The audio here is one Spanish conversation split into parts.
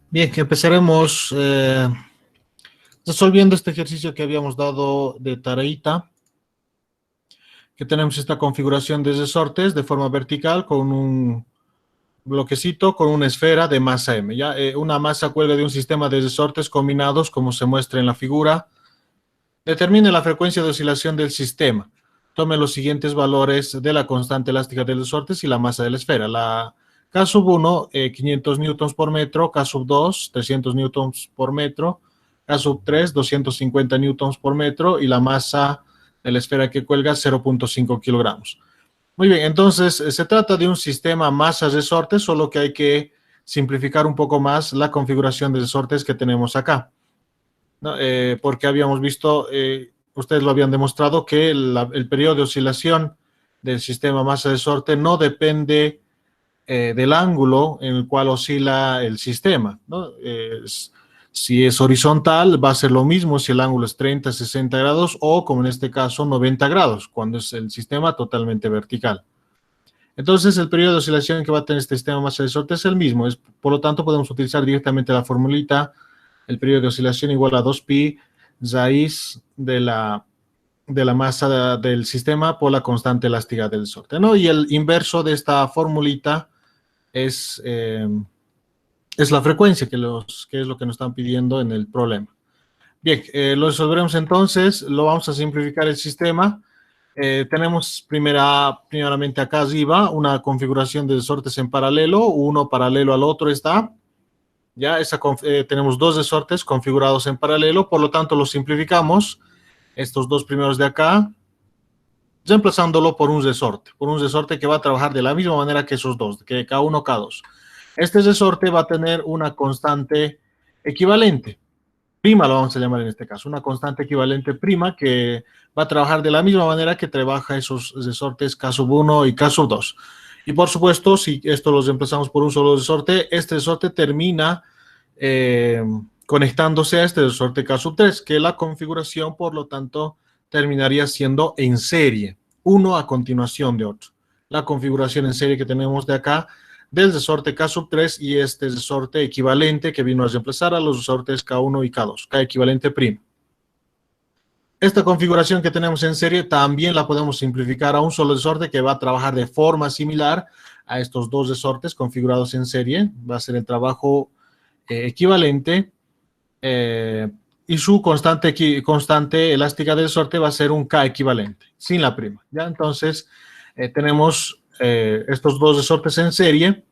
Bien, que empezaremos resolviendo este ejercicio que habíamos dado de tareita, que tenemos esta configuración de resortes de forma vertical con un bloquecito con una esfera de masa M. ¿Ya? Una masa cuelga de un sistema de resortes combinados, como se muestra en la figura. Determine la frecuencia de oscilación del sistema. Tome los siguientes valores de la constante elástica de resortes y la masa de la esfera. La K1, 500 newtons por metro, K2, 300 newtons por metro, K3, 250 newtons por metro y la masa de la esfera que cuelga 0.5 kilogramos. Muy bien, entonces se trata de un sistema masa-resortes, solo que hay que simplificar un poco más la configuración de resortes que tenemos acá. ¿No? Porque habíamos visto, ustedes lo habían demostrado, que el periodo de oscilación del sistema masa-resorte no depende del ángulo en el cual oscila el sistema, ¿no? Si es horizontal, va a ser lo mismo si el ángulo es 30, 60 grados o, como en este caso, 90 grados, cuando es el sistema totalmente vertical. Entonces, el periodo de oscilación que va a tener este sistema masa-resorte es el mismo. Por lo tanto, podemos utilizar directamente la formulita, el periodo de oscilación igual a 2pi raíz de la masa del sistema por la constante elástica del resorte, ¿no? Y el inverso de esta formulita es la frecuencia, que es lo que nos están pidiendo en el problema. Bien, lo resolveremos entonces, lo vamos a simplificar el sistema. Tenemos primeramente acá arriba una configuración de resortes en paralelo, uno paralelo al otro está. Ya tenemos dos resortes configurados en paralelo, por lo tanto los simplificamos, estos dos primeros de acá, reemplazándolo por un resorte que va a trabajar de la misma manera que esos dos, que K1, K2. Este resorte va a tener una constante equivalente, prima lo vamos a llamar en este caso, una constante equivalente prima que va a trabajar de la misma manera que trabaja esos resortes K1 y K2. Y por supuesto, si esto lo reemplazamos por un solo resorte, este resorte termina conectándose a este resorte K3, que la configuración, por lo tanto, terminaría siendo en serie, uno a continuación de otro. La configuración en serie que tenemos de acá, del resorte K3 y este resorte equivalente que vino a reemplazar a los resortes K1 y K2, K equivalente primo. Esta configuración que tenemos en serie también la podemos simplificar a un solo resorte que va a trabajar de forma similar a estos dos resortes configurados en serie. Va a ser el trabajo equivalente y su constante elástica del resorte va a ser un K equivalente, sin la prima. ¿Ya? Entonces, tenemos estos dos resortes en serie,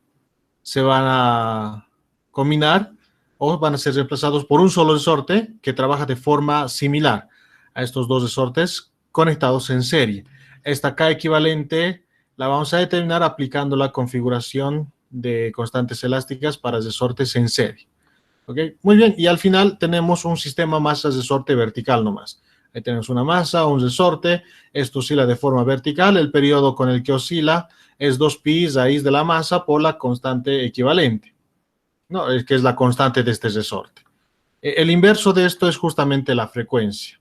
se van a combinar o van a ser reemplazados por un solo resorte que trabaja de forma similar a estos dos resortes conectados en serie. Esta K equivalente la vamos a determinar aplicando la configuración de constantes elásticas para resortes en serie. ¿Okay? Muy bien, y al final tenemos un sistema masa-resorte vertical nomás. Ahí tenemos una masa, un resorte, esto oscila de forma vertical, el periodo con el que oscila es 2pi raíz de la masa por la constante equivalente, ¿no? Que es la constante de este resorte. El inverso de esto es justamente la frecuencia,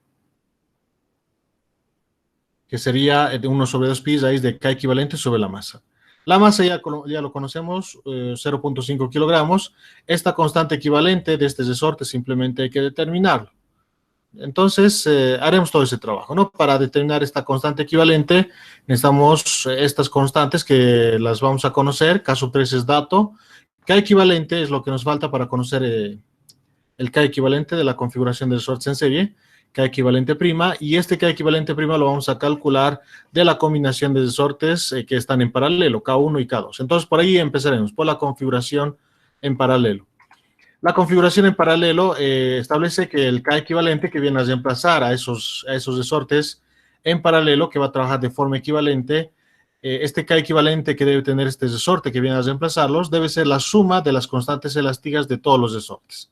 que sería 1 sobre 2pi raíz de K equivalente sobre la masa. La masa ya lo conocemos, 0.5 kilogramos. Esta constante equivalente de este resorte simplemente hay que determinarlo. Entonces, haremos todo ese trabajo, ¿no? Para determinar esta constante equivalente, necesitamos estas constantes que las vamos a conocer. Caso 3 es dato. K equivalente es lo que nos falta para conocer el K equivalente de la configuración de resortes en serie. K equivalente prima, y este K equivalente prima lo vamos a calcular de la combinación de resortes que están en paralelo, K1 y K2. Entonces, por ahí empezaremos, por la configuración en paralelo. La configuración en paralelo establece que el K equivalente que viene a reemplazar a esos resortes en paralelo, que va a trabajar de forma equivalente, este K equivalente que debe tener este resorte que viene a reemplazarlos, debe ser la suma de las constantes elásticas de todos los resortes,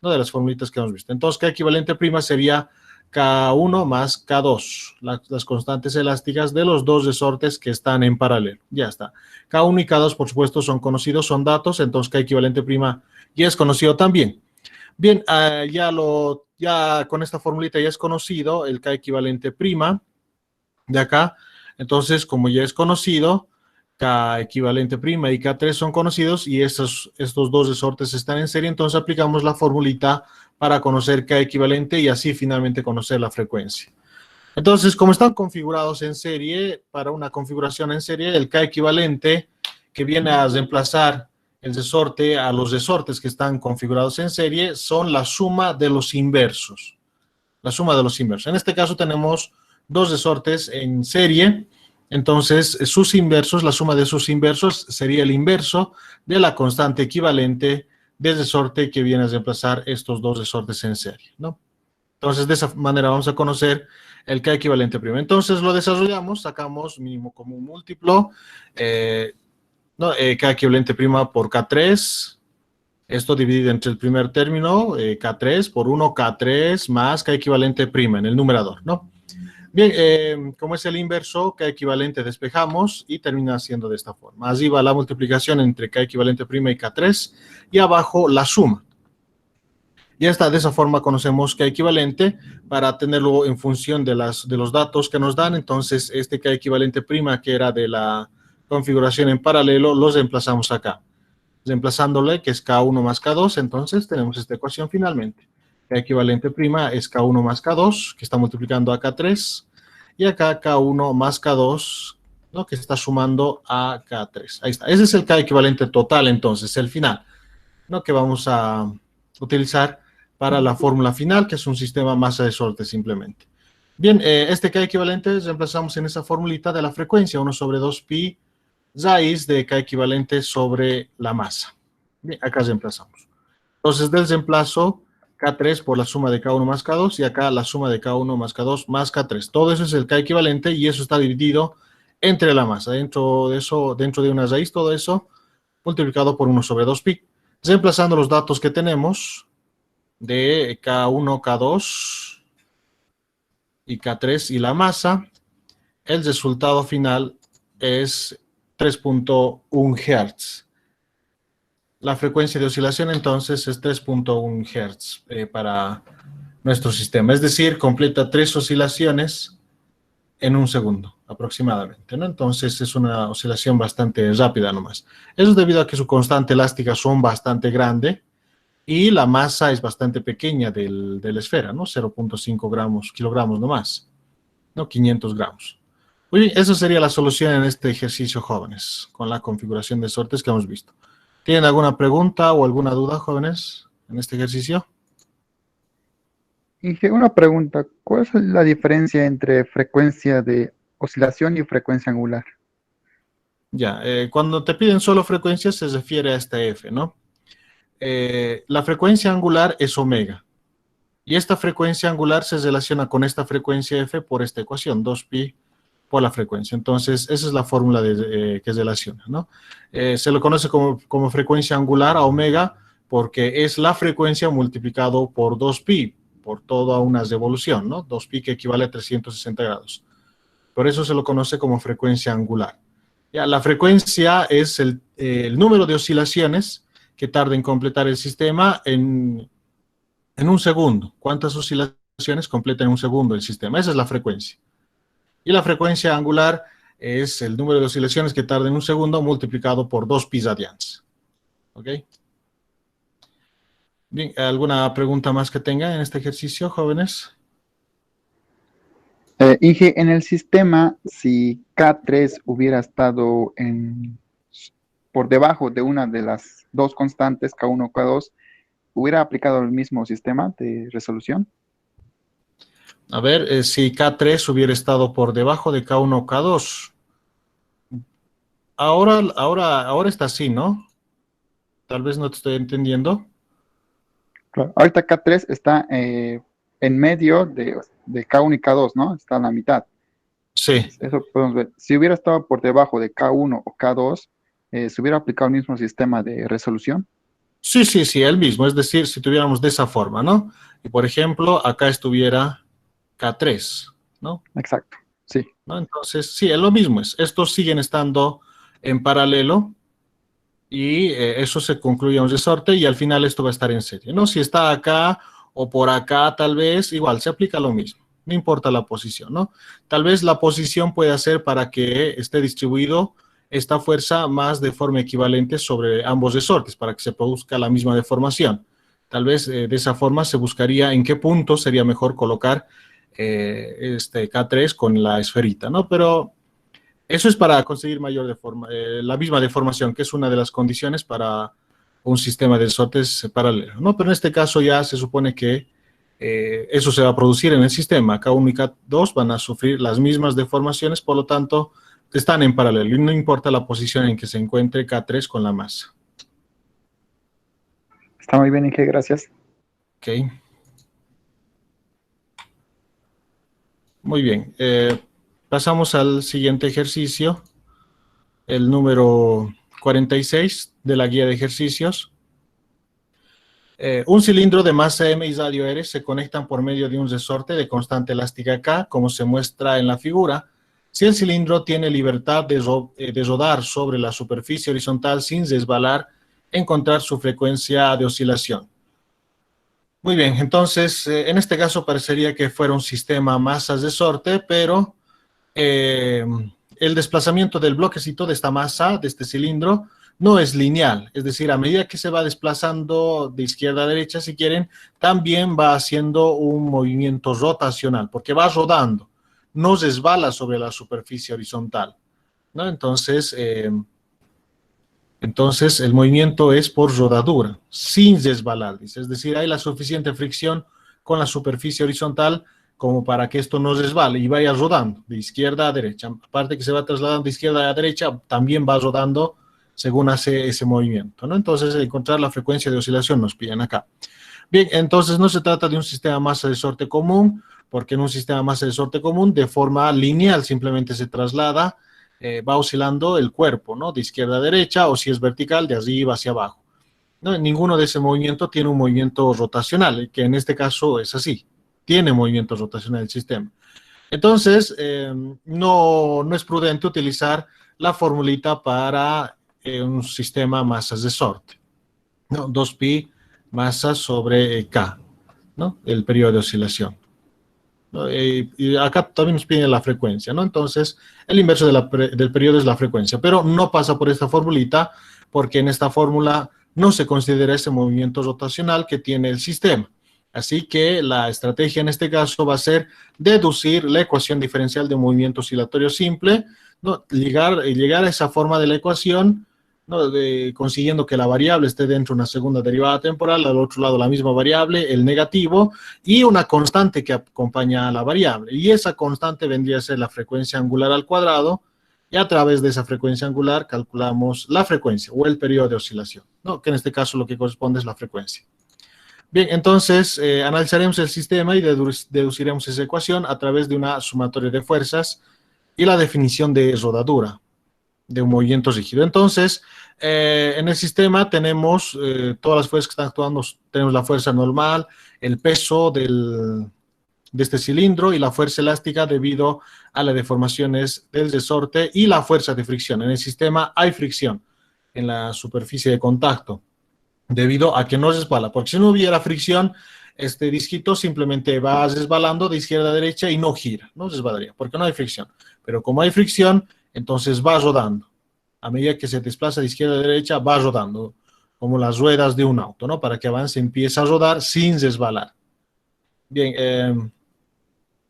¿no? De las formulitas que hemos visto. Entonces, K equivalente prima sería K1 más K2, las constantes elásticas de los dos resortes que están en paralelo. Ya está. K1 y K2, por supuesto, son conocidos, son datos, entonces K equivalente prima ya es conocido también. Bien, ya con esta formulita ya es conocido el K equivalente prima de acá. Entonces, como ya es conocido, K equivalente prima y K3 son conocidos y estos dos resortes están en serie, entonces aplicamos la formulita para conocer K equivalente y así finalmente conocer la frecuencia. Entonces, como están configurados en serie, para una configuración en serie, el K equivalente que viene a reemplazar el resorte a los resortes que están configurados en serie son la suma de los inversos. La suma de los inversos. En este caso tenemos dos resortes en serie, entonces sus inversos, la suma de sus inversos sería el inverso de la constante equivalente del resorte que viene a reemplazar estos dos resortes en serie, ¿no? Entonces, de esa manera vamos a conocer el K equivalente primo. Entonces, lo desarrollamos, sacamos mínimo común múltiplo, ¿no? K equivalente prima por K3, esto dividido entre el primer término, K3 por 1, K3 más K equivalente prima en el numerador, ¿no? Bien, como es el inverso, K equivalente despejamos y termina siendo de esta forma. Arriba la multiplicación entre K equivalente prima y K3 y abajo la suma. Ya está, de esa forma conocemos K equivalente para tenerlo en función de los datos que nos dan. Entonces, este K equivalente prima que era de la configuración en paralelo, los reemplazamos acá. Reemplazándole, que es K1 más K2, entonces tenemos esta ecuación finalmente. K equivalente prima es K1 más K2, que está multiplicando a K3, y acá K1 más K2, ¿no? Que está sumando a K3. Ahí está. Ese es el K equivalente total, entonces, el final, ¿no? Que vamos a utilizar para la fórmula final, que es un sistema masa de sorte simplemente. Bien, este K equivalente reemplazamos en esa formulita de la frecuencia, 1 sobre 2pi raíz de K equivalente sobre la masa. Bien, acá reemplazamos. Entonces, del reemplazo, K3 por la suma de K1 más K2 y acá la suma de K1 más K2 más K3. Todo eso es el K equivalente y eso está dividido entre la masa. Dentro de eso, dentro de una raíz, todo eso multiplicado por 1 sobre 2pi. Reemplazando los datos que tenemos de K1, K2 y K3 y la masa, el resultado final es 3.1 Hz. La frecuencia de oscilación entonces es 3.1 Hz para nuestro sistema. Es decir, completa 3 oscilaciones en un segundo aproximadamente, ¿no? Entonces es una oscilación bastante rápida nomás. Eso es debido a que su constante elástica son bastante grande y la masa es bastante pequeña de la esfera, ¿no? 0.5 kilogramos nomás, ¿no? 500 gramos. Muy bien, esa sería la solución en este ejercicio, jóvenes, con la configuración de sortes que hemos visto. ¿Tienen alguna pregunta o alguna duda, jóvenes, en este ejercicio? Y una pregunta, ¿cuál es la diferencia entre frecuencia de oscilación y frecuencia angular? Ya, cuando te piden solo frecuencia se refiere a esta F, ¿no? La frecuencia angular es omega. Y esta frecuencia angular se relaciona con esta frecuencia F por esta ecuación, 2pi por la frecuencia. Entonces, esa es la fórmula que relaciona, ¿no? Se lo conoce como frecuencia angular a omega porque es la frecuencia multiplicado por 2pi, por toda una revolución, ¿no? 2pi que equivale a 360 grados. Por eso se lo conoce como frecuencia angular. Ya, la frecuencia es el número de oscilaciones que tarda en completar el sistema en un segundo. ¿Cuántas oscilaciones completa en un segundo el sistema? Esa es la frecuencia. Y la frecuencia angular es el número de oscilaciones que tarda en un segundo multiplicado por 2pi radians. ¿Ok? Bien, ¿alguna pregunta más que tengan en este ejercicio, jóvenes? Inge, en el sistema, si K3 hubiera estado por debajo de una de las dos constantes, K1 o K2, ¿hubiera aplicado el mismo sistema de resolución? A ver, si K3 hubiera estado por debajo de K1 o K2. Ahora está así, ¿no? Tal vez no te estoy entendiendo. Claro. Ahorita K3 está en medio de K1 y K2, ¿no? Está en la mitad. Sí. Eso podemos ver. Si hubiera estado por debajo de K1 o K2, ¿se hubiera aplicado el mismo sistema de resolución? Sí, el mismo. Es decir, si tuviéramos de esa forma, ¿no? Y por ejemplo, acá estuviera K3, ¿no? Exacto, sí. ¿No? Entonces, sí, es lo mismo. Estos siguen estando en paralelo y eso se concluye un resorte y al final esto va a estar en serie, ¿no? Si está acá o por acá, tal vez, igual, se aplica lo mismo. No importa la posición, ¿no? Tal vez la posición puede ser para que esté distribuido esta fuerza más de forma equivalente sobre ambos resortes para que se produzca la misma deformación. Tal vez de esa forma se buscaría en qué punto sería mejor colocar este K3 con la esferita, ¿no? Pero eso es para conseguir la misma deformación, que es una de las condiciones para un sistema de resortes paralelo, ¿no? Pero en este caso ya se supone que eso se va a producir en el sistema. K1 y K2 van a sufrir las mismas deformaciones, por lo tanto, están en paralelo y no importa la posición en que se encuentre K3 con la masa. Está muy bien, Inge, gracias. Ok. Muy bien. Pasamos al siguiente ejercicio, el número 46 de la guía de ejercicios. Un cilindro de masa M y radio R se conectan por medio de un resorte de constante elástica K, como se muestra en la figura. Si el cilindro tiene libertad de rodar sobre la superficie horizontal sin resbalar, encontrar su frecuencia de oscilación. Muy bien, entonces, en este caso parecería que fuera un sistema masa-resorte, pero el desplazamiento del bloquecito de esta masa, de este cilindro, no es lineal, es decir, a medida que se va desplazando de izquierda a derecha, si quieren, también va haciendo un movimiento rotacional, porque va rodando, no resbala sobre la superficie horizontal, ¿no? Entonces el movimiento es por rodadura, sin resbalar, dice. Es decir, hay la suficiente fricción con la superficie horizontal como para que esto no resbale y vaya rodando de izquierda a derecha. Aparte que se va trasladando de izquierda a derecha, también va rodando según hace ese movimiento, ¿no? Entonces, encontrar la frecuencia de oscilación nos piden acá. Bien, entonces no se trata de un sistema masa-resorte común, porque en un sistema masa-resorte común, de forma lineal, simplemente se traslada, va oscilando el cuerpo, ¿no? De izquierda a derecha, o si es vertical, de arriba hacia abajo, ¿no? Ninguno de ese movimiento tiene un movimiento rotacional, que en este caso es así, tiene movimiento rotacional el sistema. Entonces, no es prudente utilizar la formulita para un sistema masa-resorte, ¿no? 2pi masa sobre K, ¿no? El periodo de oscilación, ¿no? Y acá también nos piden la frecuencia, ¿no? Entonces, el inverso del periodo es la frecuencia, pero no pasa por esta formulita, porque en esta fórmula no se considera ese movimiento rotacional que tiene el sistema. Así que la estrategia en este caso va a ser deducir la ecuación diferencial de un movimiento oscilatorio simple, ¿no? Llegar a esa forma de la ecuación, ¿no? Consiguiendo que la variable esté dentro de una segunda derivada temporal, al otro lado la misma variable, el negativo, y una constante que acompaña a la variable. Y esa constante vendría a ser la frecuencia angular al cuadrado, y a través de esa frecuencia angular calculamos la frecuencia o el periodo de oscilación, ¿no? Que en este caso lo que corresponde es la frecuencia. Bien, entonces analizaremos el sistema y deduciremos esa ecuación a través de una sumatoria de fuerzas y la definición de rodadura de un movimiento rígido. Entonces, en el sistema tenemos todas las fuerzas que están actuando, tenemos la fuerza normal, el peso de este cilindro y la fuerza elástica debido a las deformaciones del resorte y la fuerza de fricción. En el sistema hay fricción en la superficie de contacto debido a que no resbala, porque si no hubiera fricción, este disquito simplemente va resbalando de izquierda a derecha y no gira, no resbalaría, porque no hay fricción. Pero como hay fricción, entonces va rodando. A medida que se desplaza de izquierda a derecha, va rodando, como las ruedas de un auto, ¿no? Para que avance, empieza a rodar sin resbalar. Bien,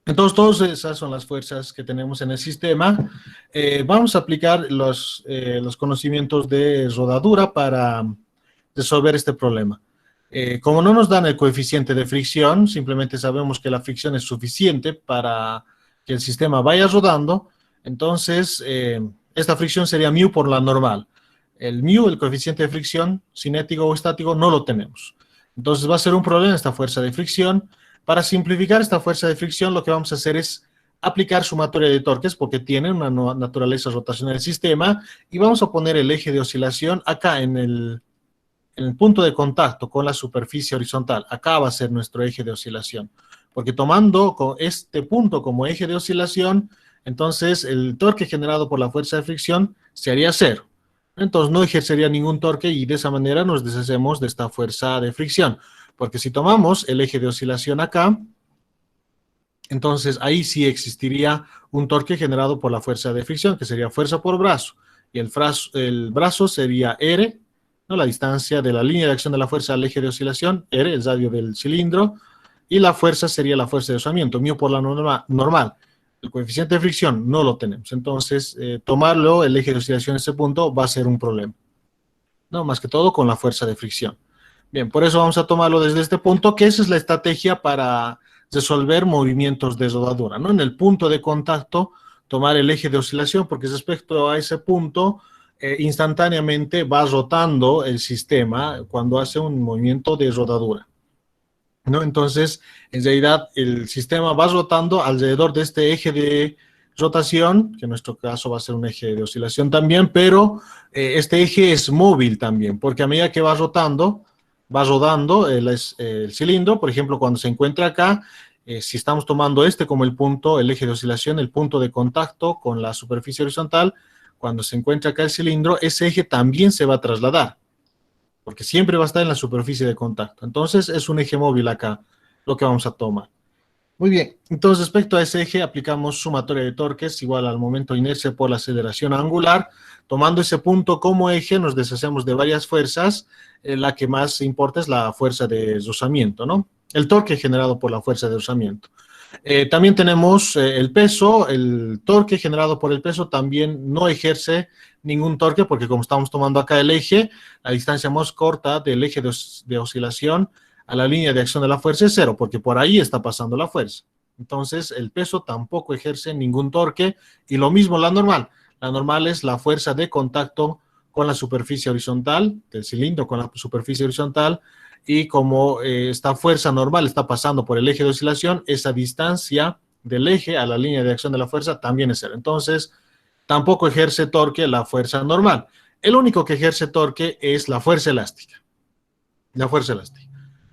entonces todas esas son las fuerzas que tenemos en el sistema. Vamos a aplicar los conocimientos de rodadura para resolver este problema. Como no nos dan el coeficiente de fricción, simplemente sabemos que la fricción es suficiente para que el sistema vaya rodando, entonces esta fricción sería μ por la normal. El μ, el coeficiente de fricción, cinético o estático, no lo tenemos. Entonces va a ser un problema esta fuerza de fricción. Para simplificar esta fuerza de fricción, lo que vamos a hacer es aplicar sumatoria de torques, porque tiene una naturaleza rotacional del sistema, y vamos a poner el eje de oscilación acá en el punto de contacto con la superficie horizontal. Acá va a ser nuestro eje de oscilación, porque tomando este punto como eje de oscilación, entonces el torque generado por la fuerza de fricción se haría cero. Entonces no ejercería ningún torque y de esa manera nos deshacemos de esta fuerza de fricción. Porque si tomamos el eje de oscilación acá, entonces ahí sí existiría un torque generado por la fuerza de fricción, que sería fuerza por brazo. y el brazo sería R, ¿no? La distancia de la línea de acción de la fuerza al eje de oscilación, R, el radio del cilindro, y la fuerza sería la fuerza de rozamiento, μ por la normal. El coeficiente de fricción no lo tenemos, entonces tomarlo, el eje de oscilación en ese punto, va a ser un problema, ¿no? Más que todo con la fuerza de fricción. Bien, por eso vamos a tomarlo desde este punto, que esa es la estrategia para resolver movimientos de rodadura, ¿no? En el punto de contacto, tomar el eje de oscilación, porque respecto a ese punto, instantáneamente va rotando el sistema cuando hace un movimiento de rodadura, ¿no? Entonces, en realidad, el sistema va rotando alrededor de este eje de rotación, que en nuestro caso va a ser un eje de oscilación también, pero este eje es móvil también, porque a medida que va rotando, va rodando el cilindro. Por ejemplo, cuando se encuentra acá, si estamos tomando este como el punto, el eje de oscilación, el punto de contacto con la superficie horizontal, cuando se encuentra acá el cilindro, ese eje también se va a trasladar, porque siempre va a estar en la superficie de contacto. Entonces, es un eje móvil acá, lo que vamos a tomar. Muy bien, entonces respecto a ese eje, aplicamos sumatoria de torques igual al momento de inercia por la aceleración angular. Tomando ese punto como eje, nos deshacemos de varias fuerzas. La que más importa es la fuerza de rozamiento, ¿no? El torque generado por la fuerza de rozamiento. También tenemos el peso. El torque generado por el peso también no ejerce ningún torque, porque como estamos tomando acá el eje, la distancia más corta del eje de oscilación a la línea de acción de la fuerza es 0, porque por ahí está pasando la fuerza. Entonces, el peso tampoco ejerce ningún torque, y lo mismo la normal. La normal es la fuerza de contacto con la superficie horizontal, del cilindro con la superficie horizontal, y como esta fuerza normal está pasando por el eje de oscilación, esa distancia del eje a la línea de acción de la fuerza también es 0. Entonces, tampoco ejerce torque la fuerza normal. El único que ejerce torque es la fuerza elástica. La fuerza elástica,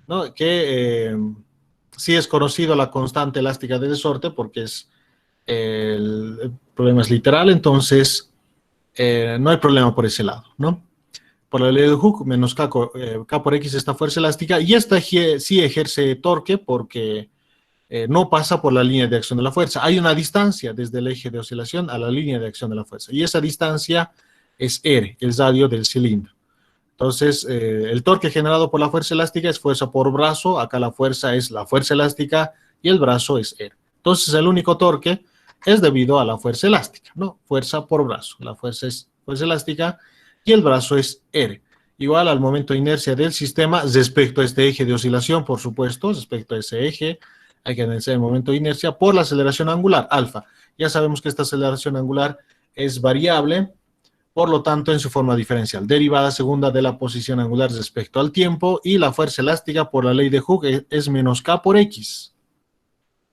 ¿no? Que sí es conocido la constante elástica de resorte, porque el problema es literal, entonces no hay problema por ese lado, ¿no? Por la ley de Hooke, menos K por X, esta fuerza elástica, y esta sí ejerce torque porque no pasa por la línea de acción de la fuerza. Hay una distancia desde el eje de oscilación a la línea de acción de la fuerza, y esa distancia es R, el radio del cilindro. Entonces, el torque generado por la fuerza elástica es fuerza por brazo. Acá la fuerza es la fuerza elástica y el brazo es R. Entonces, el único torque es debido a la fuerza elástica, ¿no? Fuerza por brazo. La fuerza es fuerza elástica y el brazo es R. Igual al momento de inercia del sistema respecto a este eje de oscilación, por supuesto, respecto a ese eje, hay que analizar el momento de inercia por la aceleración angular, alfa. Ya sabemos que esta aceleración angular es variable, por lo tanto, en su forma diferencial, derivada segunda de la posición angular respecto al tiempo, y la fuerza elástica por la ley de Hooke es menos K por X.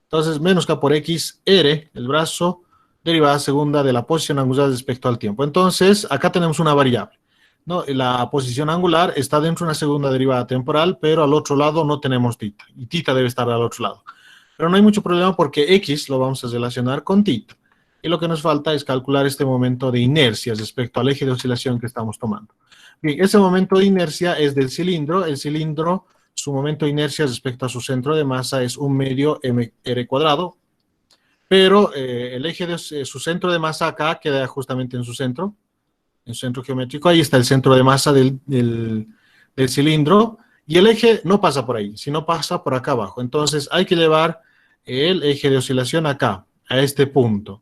Entonces, menos K por X, R, el brazo, derivada segunda de la posición angular respecto al tiempo. Entonces, acá tenemos una variable, ¿no? La posición angular está dentro de una segunda derivada temporal, pero al otro lado no tenemos tita, y tita debe estar al otro lado. Pero no hay mucho problema porque X lo vamos a relacionar con tita. Y lo que nos falta es calcular este momento de inercia respecto al eje de oscilación que estamos tomando. Bien, ese momento de inercia es del cilindro. El cilindro, su momento de inercia respecto a su centro de masa es 1/2 mr cuadrado, pero el eje de su centro de masa acá queda justamente en su centro geométrico. Ahí está el centro de masa del cilindro, y el eje no pasa por ahí, sino pasa por acá abajo. Entonces hay que llevar el eje de oscilación acá, a este punto.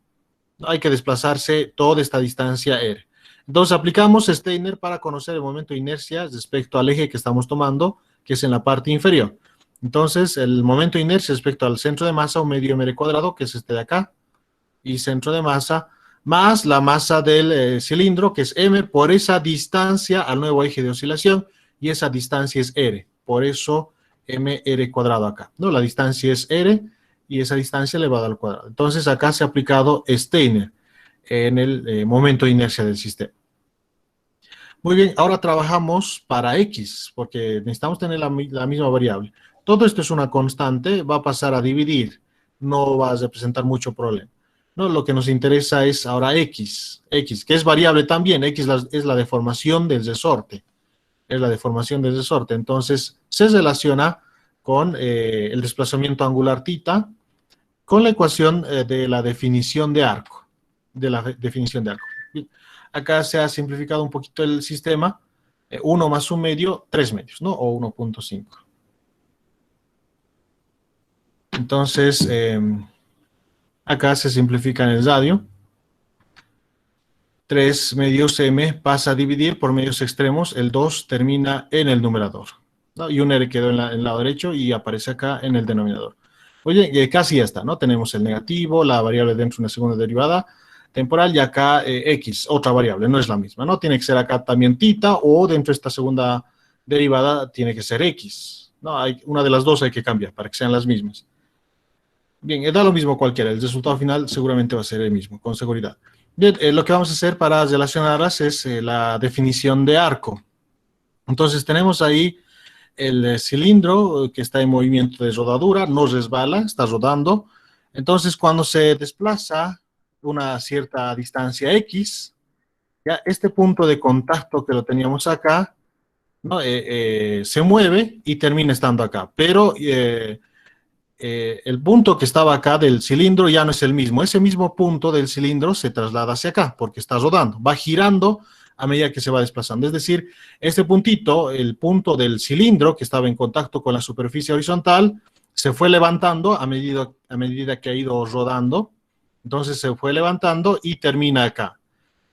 Hay que desplazarse toda esta distancia R. Entonces aplicamos Steiner para conocer el momento de inercia respecto al eje que estamos tomando, que es en la parte inferior. Entonces el momento de inercia respecto al centro de masa, 1/2 mr cuadrado, que es este de acá, y centro de masa, más la masa del cilindro, que es M, por esa distancia al nuevo eje de oscilación, y esa distancia es R. Por eso mr cuadrado acá, ¿no? La distancia es R, y esa distancia elevada al cuadrado. Entonces, acá se ha aplicado Steiner en el momento de inercia del sistema. Muy bien, ahora trabajamos para X, porque necesitamos tener la misma variable. Todo esto es una constante, va a pasar a dividir, no va a representar mucho problema. No, lo que nos interesa es ahora X, que es variable también. X es la deformación del resorte. Es la deformación del resorte. Entonces, se relaciona con el desplazamiento angular tita, con la ecuación de la definición de arco. acá se ha simplificado un poquito el sistema, 1 más 1/2, 3 medios, ¿no? O 1.5. Entonces, acá se simplifica en el radio. 3 medios m pasa a dividir por medios extremos, el 2 termina en el numerador, ¿no? Y un r quedó en el lado derecho y aparece acá en el denominador. Oye, casi ya está, ¿no? Tenemos el negativo, la variable dentro de una segunda derivada temporal y acá x, otra variable, no es la misma, ¿no? Tiene que ser acá también tita o dentro de esta segunda derivada tiene que ser x, ¿no? Una de las dos hay que cambiar para que sean las mismas. Bien, da lo mismo cualquiera, el resultado final seguramente va a ser el mismo, con seguridad. Bien, lo que vamos a hacer para relacionarlas es la definición de arco. Entonces tenemos ahí el cilindro que está en movimiento de rodadura, no resbala, está rodando. Entonces cuando se desplaza una cierta distancia x, ya este punto de contacto que lo teníamos acá, ¿no? Se mueve y termina estando acá. Pero el punto que estaba acá del cilindro ya no es el mismo. Ese mismo punto del cilindro se traslada hacia acá porque está rodando, va girando a medida que se va desplazando. Es decir, este puntito, el punto del cilindro que estaba en contacto con la superficie horizontal, se fue levantando a medida que ha ido rodando. Entonces se fue levantando y termina acá.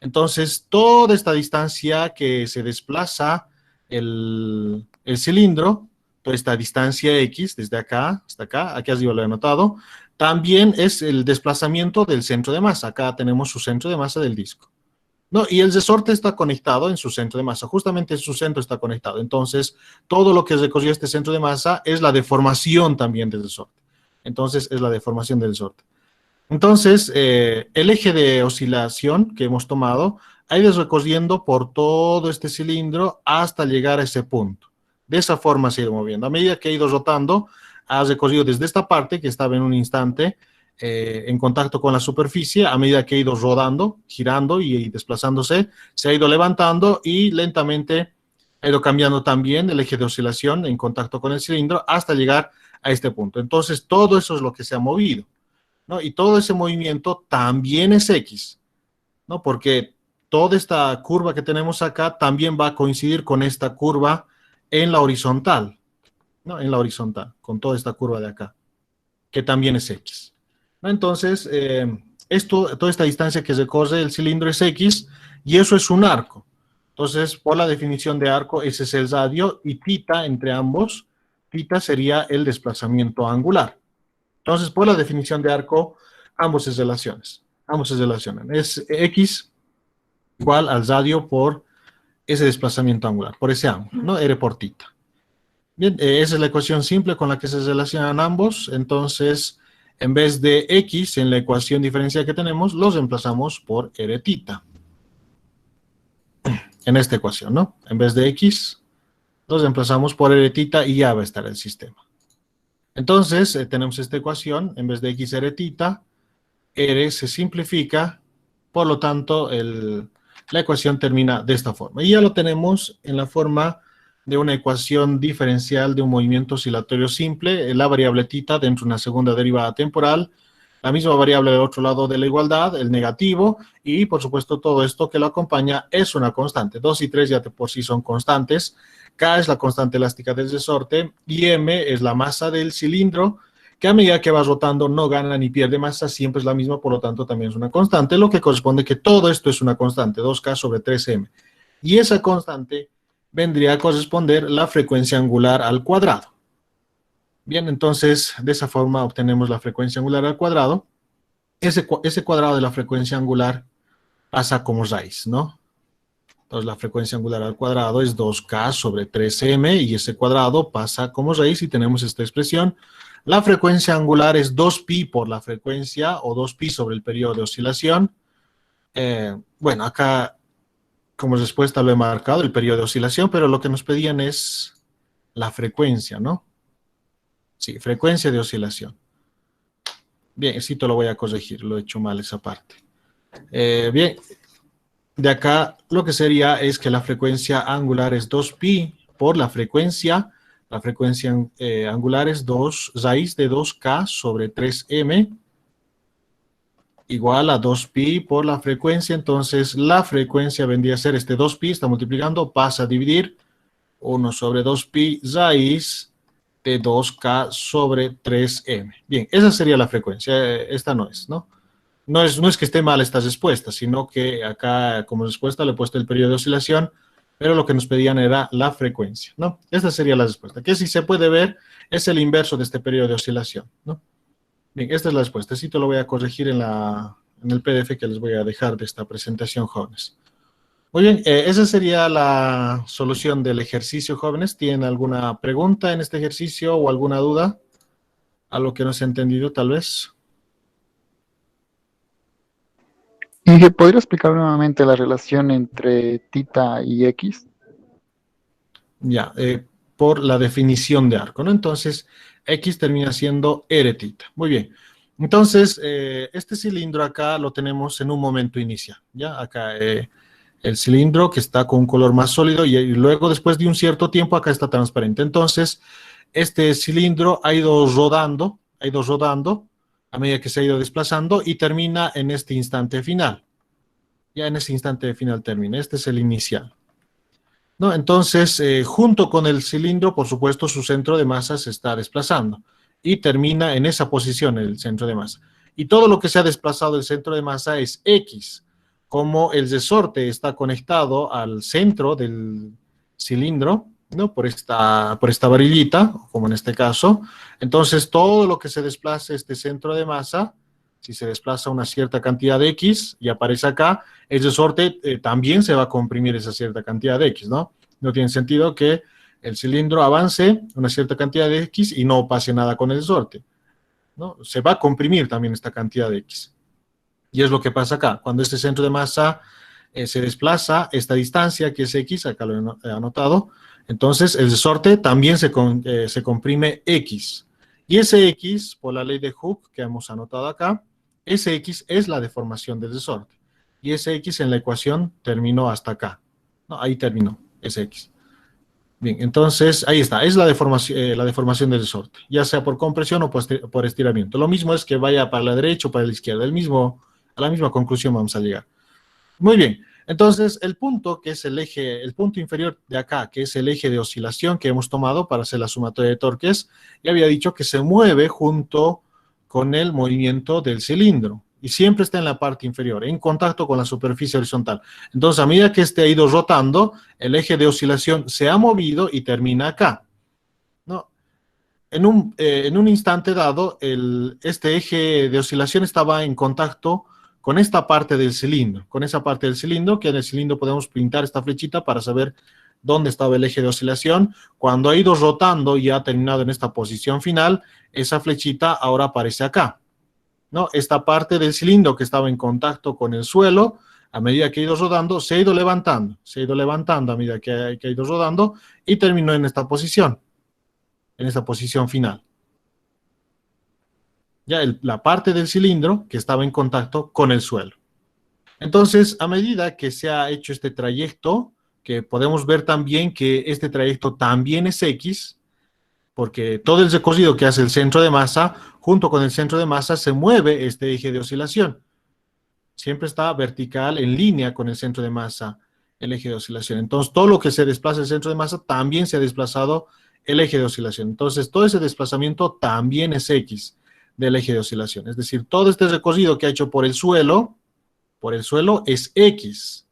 Entonces, toda esta distancia que se desplaza el cilindro, toda esta distancia x, desde acá hasta acá, aquí arriba lo he anotado, también es el desplazamiento del centro de masa. Acá tenemos su centro de masa del disco, ¿no? Y el resorte está conectado en su centro de masa, justamente en su centro está conectado. Entonces, todo lo que recorrió este centro de masa es la deformación también del resorte. Entonces, es la deformación del resorte. Entonces, el eje de oscilación que hemos tomado ha ido recorriendo por todo este cilindro hasta llegar a ese punto. De esa forma se ha ido moviendo. A medida que ha ido rotando, ha recorrido desde esta parte, que estaba en un instante en contacto con la superficie, a medida que ha ido rodando, girando y desplazándose, se ha ido levantando y lentamente ha ido cambiando también el eje de oscilación en contacto con el cilindro hasta llegar a este punto. Entonces, todo eso es lo que se ha movido, ¿no? Y todo ese movimiento también es X, ¿no? Porque toda esta curva que tenemos acá también va a coincidir con esta curva en la horizontal, ¿no? En la horizontal, con toda esta curva de acá, que también es X, ¿no? Entonces, toda esta distancia que recorre el cilindro es X, y eso es un arco. Entonces, por la definición de arco, ese es el radio, y θ entre ambos, θ sería el desplazamiento angular. Entonces, por la definición de arco, ambos se relacionan. Es X igual al radio por ese desplazamiento angular, por ese ángulo, ¿no? R por θ. Bien, esa es la ecuación simple con la que se relacionan ambos. Entonces, en vez de X en la ecuación diferencial que tenemos, los reemplazamos por R θ. En esta ecuación, ¿no? En vez de X, los reemplazamos por R θ y ya va a estar el sistema. Entonces, tenemos esta ecuación, en vez de x r θ, r se simplifica, por lo tanto, la ecuación termina de esta forma. Y ya lo tenemos en la forma de una ecuación diferencial de un movimiento oscilatorio simple, la variable θ dentro de una segunda derivada temporal, la misma variable del otro lado de la igualdad, el negativo, y por supuesto todo esto que lo acompaña es una constante. 2 y 3 ya de por sí son constantes. K es la constante elástica del resorte y M es la masa del cilindro, que a medida que va rotando no gana ni pierde masa, siempre es la misma, por lo tanto también es una constante, lo que corresponde que todo esto es una constante, 2K sobre 3M. Y esa constante vendría a corresponder la frecuencia angular al cuadrado. Bien, entonces de esa forma obtenemos la frecuencia angular al cuadrado. Ese cuadrado de la frecuencia angular pasa como raíz, ¿no? Entonces la frecuencia angular al cuadrado es 2K sobre 3M y ese cuadrado pasa como raíz y tenemos esta expresión. La frecuencia angular es 2pi por la frecuencia o 2pi sobre el periodo de oscilación. Bueno, acá como respuesta lo he marcado, el periodo de oscilación, pero lo que nos pedían es la frecuencia, ¿no? Sí, frecuencia de oscilación. Bien, esto lo voy a corregir, lo he hecho mal esa parte. Bien, de acá lo que sería es que la frecuencia angular es 2pi por la frecuencia angular es 2 raíz de 2K sobre 3M. igual a 2pi por la frecuencia. Entonces, la frecuencia vendría a ser este 2pi, está multiplicando, pasa a dividir 1 sobre 2pi raíz de 2k sobre 3m. Bien, esa sería la frecuencia. Esta no es, ¿no? No es que esté mal esta respuesta, sino que acá como respuesta le he puesto el periodo de oscilación, pero lo que nos pedían era la frecuencia, ¿no? Esta sería la respuesta, que si se puede ver es el inverso de este periodo de oscilación, ¿no? Bien, esta es la respuesta. Esto lo voy a corregir en el PDF que les voy a dejar de esta presentación, jóvenes. Muy bien, esa sería la solución del ejercicio, jóvenes. ¿Tienen alguna pregunta en este ejercicio o alguna duda? ¿A lo que no se ha entendido, tal vez? Inge, ¿podría explicar nuevamente la relación entre tita y x? Ya, por la definición de arco, ¿no? Entonces, X termina siendo R tita. Muy bien. Entonces, este cilindro acá lo tenemos en un momento inicial, ¿ya? Acá el cilindro que está con un color más sólido y luego después de un cierto tiempo acá está transparente. Entonces, este cilindro ha ido rodando a medida que se ha ido desplazando y termina en este instante final. Ya en ese instante final termina. Este es el inicial. ¿No? Entonces, junto con el cilindro, por supuesto, su centro de masa se está desplazando y termina en esa posición el centro de masa. Y todo lo que se ha desplazado del centro de masa es X. Como el resorte está conectado al centro del cilindro, ¿no? Por esta varillita, como en este caso, entonces todo lo que se desplace este centro de masa, si se desplaza una cierta cantidad de X y aparece acá, el resorte también se va a comprimir esa cierta cantidad de X, ¿no? No tiene sentido que el cilindro avance una cierta cantidad de X y no pase nada con el resorte, ¿no? Se va a comprimir también esta cantidad de X. Y es lo que pasa acá. Cuando este centro de masa se desplaza, esta distancia que es X, acá lo he anotado, entonces el resorte también se comprime X. Y ese X, por la ley de Hooke que hemos anotado acá, ese X es la deformación del resorte. Y ese X en la ecuación terminó hasta acá. No, ahí terminó ese X. Bien, entonces ahí está, es la deformación del resorte, ya sea por compresión o por estiramiento. Lo mismo es que vaya para la derecha o para la izquierda, a la misma conclusión vamos a llegar. Muy bien, entonces el punto que es el punto inferior de acá, que es el eje de oscilación que hemos tomado para hacer la sumatoria de torques, ya había dicho que se mueve junto con el movimiento del cilindro y siempre está en la parte inferior, en contacto con la superficie horizontal. Entonces, a medida que este ha ido rotando, el eje de oscilación se ha movido y termina acá, ¿no? En un instante dado, este eje de oscilación estaba en contacto con esta parte del cilindro, con esa parte del cilindro, que en el cilindro podemos pintar esta flechita para saber dónde estaba el eje de oscilación. Cuando ha ido rotando y ha terminado en esta posición final, esa flechita ahora aparece acá, ¿no? Esta parte del cilindro que estaba en contacto con el suelo, a medida que ha ido rodando, se ha ido levantando a medida que ha ido rodando y terminó en esta posición final. Ya la parte del cilindro que estaba en contacto con el suelo. Entonces, a medida que se ha hecho este trayecto, que podemos ver también que este trayecto también es X, porque todo el recorrido que hace el centro de masa, junto con el centro de masa, se mueve este eje de oscilación. Siempre está vertical, en línea con el centro de masa, el eje de oscilación. Entonces, todo lo que se desplaza el centro de masa, también se ha desplazado el eje de oscilación. Entonces, todo ese desplazamiento también es X del eje de oscilación. Es decir, todo este recorrido que ha hecho por el suelo es X.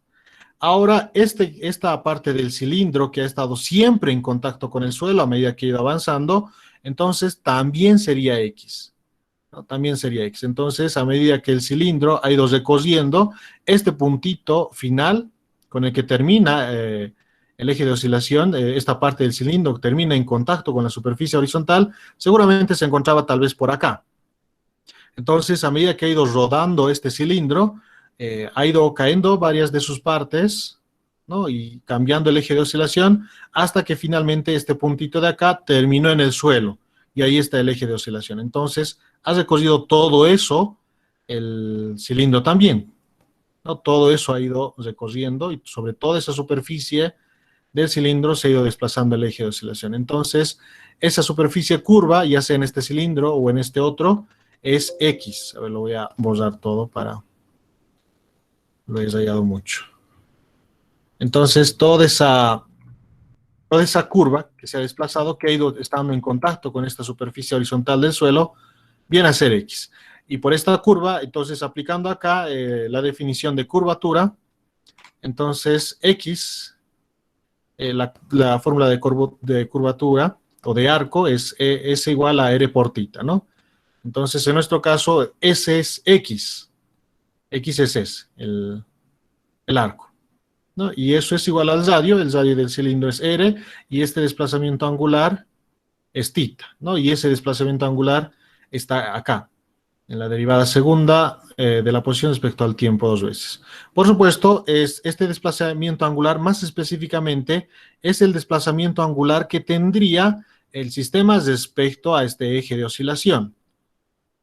Ahora, esta parte del cilindro que ha estado siempre en contacto con el suelo a medida que ha ido avanzando, entonces también sería X, ¿no? También sería X. Entonces, a medida que el cilindro ha ido recorriendo, este puntito final con el que termina el eje de oscilación, esta parte del cilindro termina en contacto con la superficie horizontal, seguramente se encontraba tal vez por acá. Entonces, a medida que ha ido rodando este cilindro, ha ido cayendo varias de sus partes, ¿no? Y cambiando el eje de oscilación hasta que finalmente este puntito de acá terminó en el suelo y ahí está el eje de oscilación. Entonces, ha recorrido todo eso, el cilindro también, ¿no? Todo eso ha ido recorriendo y sobre toda esa superficie del cilindro se ha ido desplazando el eje de oscilación. Entonces, esa superficie curva, ya sea en este cilindro o en este otro, es X. A ver, lo voy a borrar todo para... Lo he rayado mucho. Entonces, toda esa curva que se ha desplazado, que ha ido estando en contacto con esta superficie horizontal del suelo, viene a ser X. Y por esta curva, entonces aplicando acá la definición de curvatura, entonces X, la fórmula de curvatura o de arco es S igual a R por tita, ¿no? Entonces, en nuestro caso, S es X. X es S, el arco, ¿no? Y eso es igual al radio, el radio del cilindro es R, y este desplazamiento angular es tita, ¿no? Y ese desplazamiento angular está acá, en la derivada segunda de la posición respecto al tiempo 2 veces. Por supuesto, este desplazamiento angular, más específicamente, es el desplazamiento angular que tendría el sistema respecto a este eje de oscilación.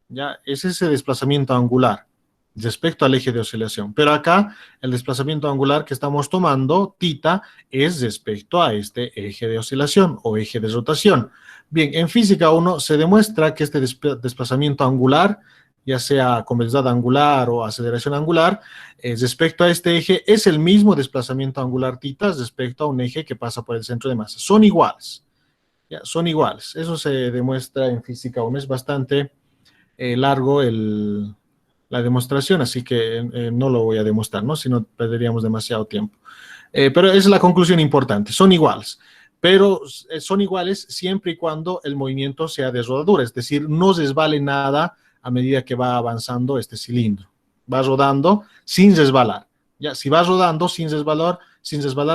¿Ya? Es ese desplazamiento angular respecto al eje de oscilación. Pero acá, el desplazamiento angular que estamos tomando, tita, es respecto a este eje de oscilación o eje de rotación. Bien, en física 1 se demuestra que este desplazamiento angular, ya sea con velocidad angular o aceleración angular, respecto a este eje, es el mismo desplazamiento angular tita respecto a un eje que pasa por el centro de masa. Son iguales. Ya, son iguales. Eso se demuestra en física 1. Es bastante largo la demostración, así que no lo voy a demostrar, ¿no? Si no, perderíamos demasiado tiempo. Pero esa es la conclusión importante. Son iguales. Pero son iguales siempre y cuando el movimiento sea de rodadura, es decir, no resbale nada a medida que va avanzando este cilindro. Va rodando sin resbalar. Ya, si va rodando sin resbalar,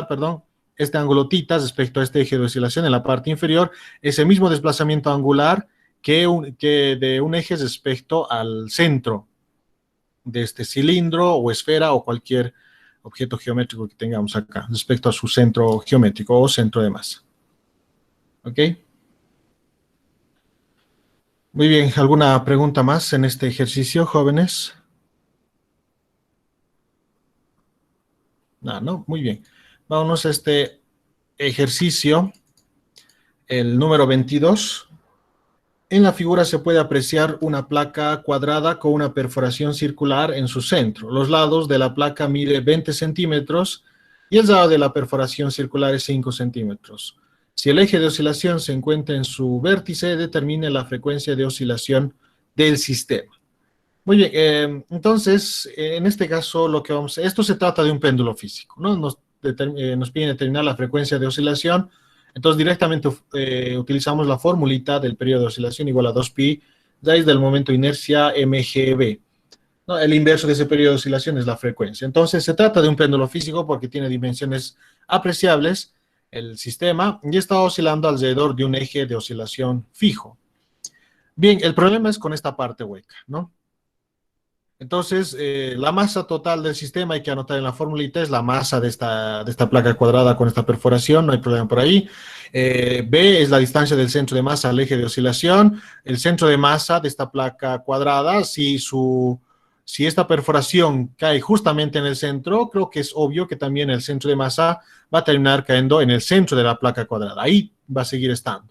perdón, este ángulo tita respecto a este eje de oscilación en la parte inferior, ese mismo desplazamiento angular que de un eje respecto al centro de este cilindro o esfera o cualquier objeto geométrico que tengamos acá, respecto a su centro geométrico o centro de masa. ¿Ok? Muy bien, ¿alguna pregunta más en este ejercicio, jóvenes? No, muy bien. Vámonos a este ejercicio, el número 22. En la figura se puede apreciar una placa cuadrada con una perforación circular en su centro. Los lados de la placa mide 20 centímetros y el lado de la perforación circular es 5 centímetros. Si el eje de oscilación se encuentra en su vértice, determine la frecuencia de oscilación del sistema. Muy bien, entonces, en este caso, esto se trata de un péndulo físico, ¿no? Nos piden determinar la frecuencia de oscilación. Entonces, directamente utilizamos la formulita del periodo de oscilación igual a 2pi raíz del momento de inercia mgb. ¿No? El inverso de ese periodo de oscilación es la frecuencia. Entonces, se trata de un péndulo físico porque tiene dimensiones apreciables, el sistema, y está oscilando alrededor de un eje de oscilación fijo. Bien, el problema es con esta parte hueca, ¿no? Entonces, la masa total del sistema, hay que anotar en la formulita, es la masa de esta placa cuadrada con esta perforación, no hay problema por ahí. B es la distancia del centro de masa al eje de oscilación. El centro de masa de esta placa cuadrada, si esta perforación cae justamente en el centro, creo que es obvio que también el centro de masa va a terminar cayendo en el centro de la placa cuadrada. Ahí va a seguir estando.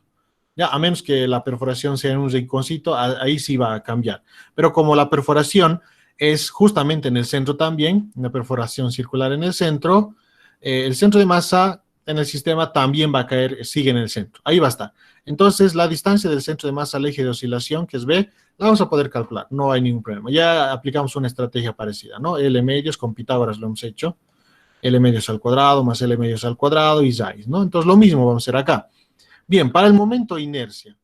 Ya, a menos que la perforación sea en un rinconcito, ahí sí va a cambiar. Pero como la perforación es justamente en el centro también, una perforación circular en el centro, el centro de masa en el sistema también va a caer, sigue en el centro, ahí va a estar. Entonces, la distancia del centro de masa al eje de oscilación, que es B, la vamos a poder calcular, no hay ningún problema. Ya aplicamos una estrategia parecida, ¿no? L medios, con Pitágoras lo hemos hecho, L medios al cuadrado más L medios al cuadrado y raíz, ¿no? Entonces, lo mismo vamos a hacer acá. Bien, para el momento de inercia.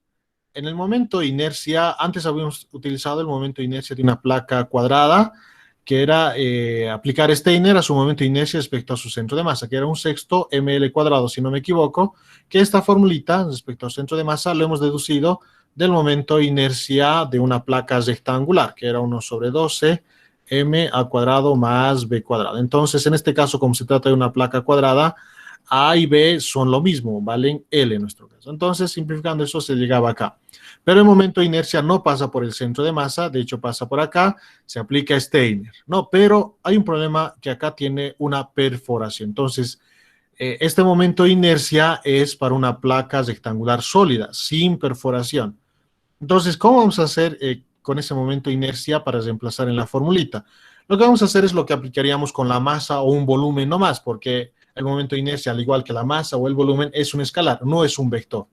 En el momento de inercia, antes habíamos utilizado el momento de inercia de una placa cuadrada, que era aplicar Steiner a su momento de inercia respecto a su centro de masa, que era un sexto ml cuadrado, si no me equivoco, que esta formulita respecto al centro de masa lo hemos deducido del momento de inercia de una placa rectangular, que era 1 sobre 12 m al cuadrado más b cuadrado. Entonces, en este caso, como se trata de una placa cuadrada, A y B son lo mismo, valen L en nuestro caso. Entonces, simplificando eso, se llegaba acá. Pero el momento de inercia no pasa por el centro de masa, de hecho pasa por acá, se aplica Steiner, ¿no? Pero hay un problema que acá tiene una perforación. Entonces, este momento de inercia es para una placa rectangular sólida, sin perforación. Entonces, ¿cómo vamos a hacer con ese momento de inercia para reemplazar en la formulita. Lo que vamos a hacer es lo que aplicaríamos con la masa o un volumen no más, porque el momento de inercia, al igual que la masa o el volumen, es un escalar, no es un vector,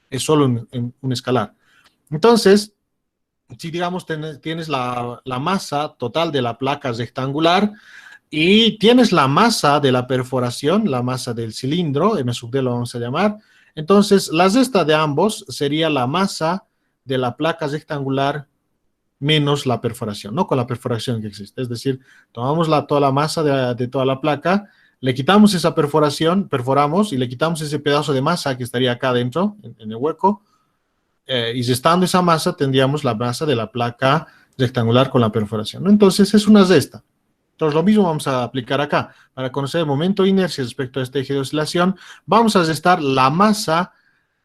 es solo un escalar. Entonces, si digamos tienes la masa total de la placa rectangular y tienes la masa de la perforación, la masa del cilindro, M sub D lo vamos a llamar, entonces la resta de ambos sería la masa de la placa rectangular menos la perforación, ¿no? Con la perforación que existe. Es decir, tomamos toda la masa de toda la placa, le quitamos esa perforación, perforamos y le quitamos ese pedazo de masa que estaría acá adentro, en el hueco, y restando esa masa tendríamos la masa de la placa rectangular con la perforación, ¿no? Entonces es una resta. Entonces lo mismo vamos a aplicar acá. Para conocer el momento de inercia respecto a este eje de oscilación, vamos a restar la masa,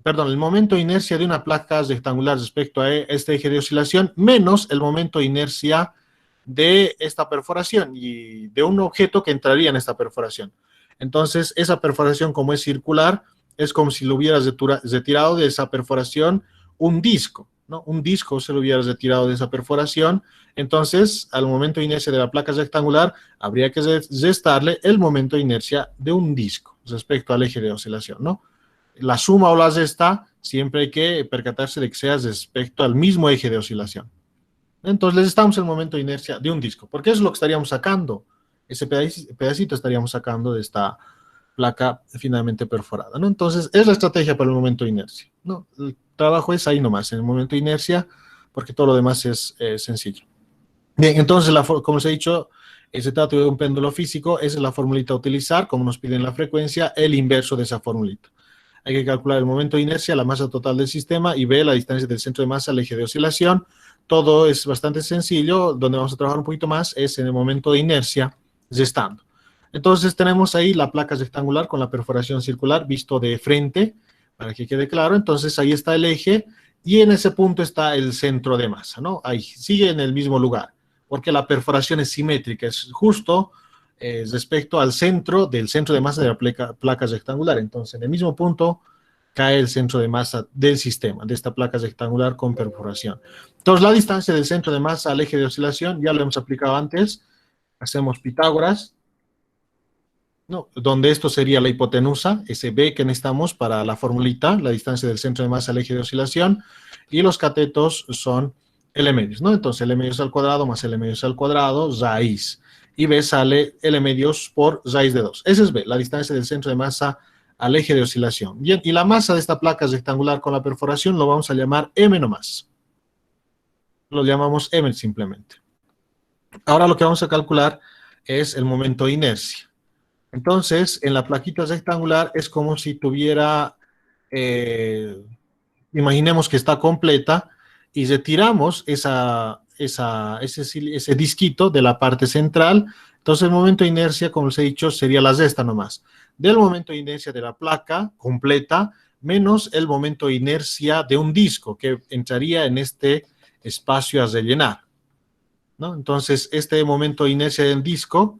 perdón, el momento de inercia de una placa rectangular respecto a este eje de oscilación, menos el momento de inercia de esta perforación y de un objeto que entraría en esta perforación. Entonces, esa perforación, como es circular, es como si lo hubieras retirado de esa perforación un disco, ¿no? Un disco se lo hubieras retirado de esa perforación. Entonces, al momento de inercia de la placa rectangular, habría que restarle el momento de inercia de un disco respecto al eje de oscilación, ¿no? La suma o la resta, siempre hay que percatarse de que sea respecto al mismo eje de oscilación. Entonces, les restamos el momento de inercia de un disco, porque eso es lo que estaríamos sacando. Ese pedacito estaríamos sacando de esta placa finalmente perforada, ¿no? Entonces, es la estrategia para el momento de inercia, ¿no? El trabajo es ahí nomás, en el momento de inercia, porque todo lo demás es sencillo. Bien, entonces, como les he dicho, se trata de un péndulo físico, esa es la formulita a utilizar, como nos piden la frecuencia, el inverso de esa formulita. Hay que calcular el momento de inercia, la masa total del sistema y B, la distancia del centro de masa al eje de oscilación. Todo es bastante sencillo. Donde vamos a trabajar un poquito más es en el momento de inercia restando. Entonces tenemos ahí la placa rectangular con la perforación circular visto de frente, para que quede claro. Entonces ahí está el eje y en ese punto está el centro de masa, ¿no? Ahí sigue en el mismo lugar, porque la perforación es simétrica, es justo respecto al centro del centro de masa de la placa rectangular. Entonces, en el mismo punto cae el centro de masa del sistema, de esta placa rectangular con perforación. Entonces, la distancia del centro de masa al eje de oscilación, ya lo hemos aplicado antes, hacemos Pitágoras, ¿no? Donde esto sería la hipotenusa, ese B que necesitamos para la formulita, la distancia del centro de masa al eje de oscilación, y los catetos son L medios, ¿no? Entonces, L medios al cuadrado más L medios al cuadrado, raíz. Y B sale L medios por raíz de 2. Ese es B, la distancia del centro de masa al eje de oscilación. Bien, y la masa de esta placa rectangular con la perforación lo vamos a llamar M nomás. Lo llamamos M simplemente. Ahora lo que vamos a calcular es el momento de inercia. Entonces, en la plaquita rectangular es como si tuviera, imaginemos que está completa, y retiramos ese disquito de la parte central. Entonces, el momento de inercia, como les he dicho, sería la resta nomás. Del momento de inercia de la placa completa, menos el momento de inercia de un disco, que entraría en este espacio a rellenar, ¿no? Entonces, este momento de inercia del disco,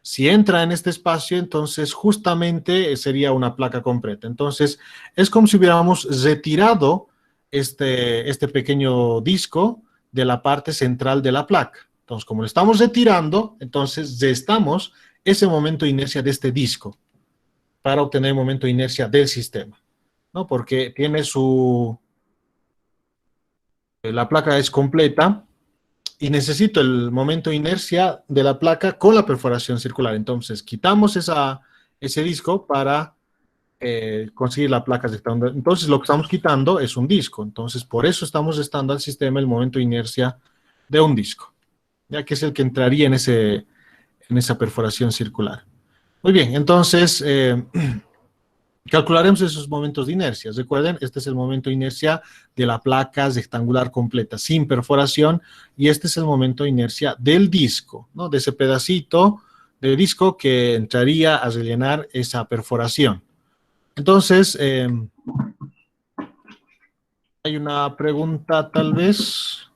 si entra en este espacio, entonces justamente sería una placa completa. Entonces, es como si hubiéramos retirado este pequeño disco de la parte central de la placa. Entonces, como lo estamos retirando, entonces restamos ese momento de inercia de este disco para obtener el momento de inercia del sistema, ¿no? Porque tiene la placa es completa, y necesito el momento de inercia de la placa con la perforación circular. Entonces, quitamos ese disco para conseguir la placa rectangular. Entonces, lo que estamos quitando es un disco. Entonces, por eso estamos restando al sistema el momento de inercia de un disco, ya que es el que entraría en esa perforación circular. Muy bien, entonces, calcularemos esos momentos de inercia. Recuerden, este es el momento de inercia de la placa rectangular completa, sin perforación, y este es el momento de inercia del disco, ¿no? De ese pedacito de disco que entraría a rellenar esa perforación. Entonces, hay una pregunta tal vez,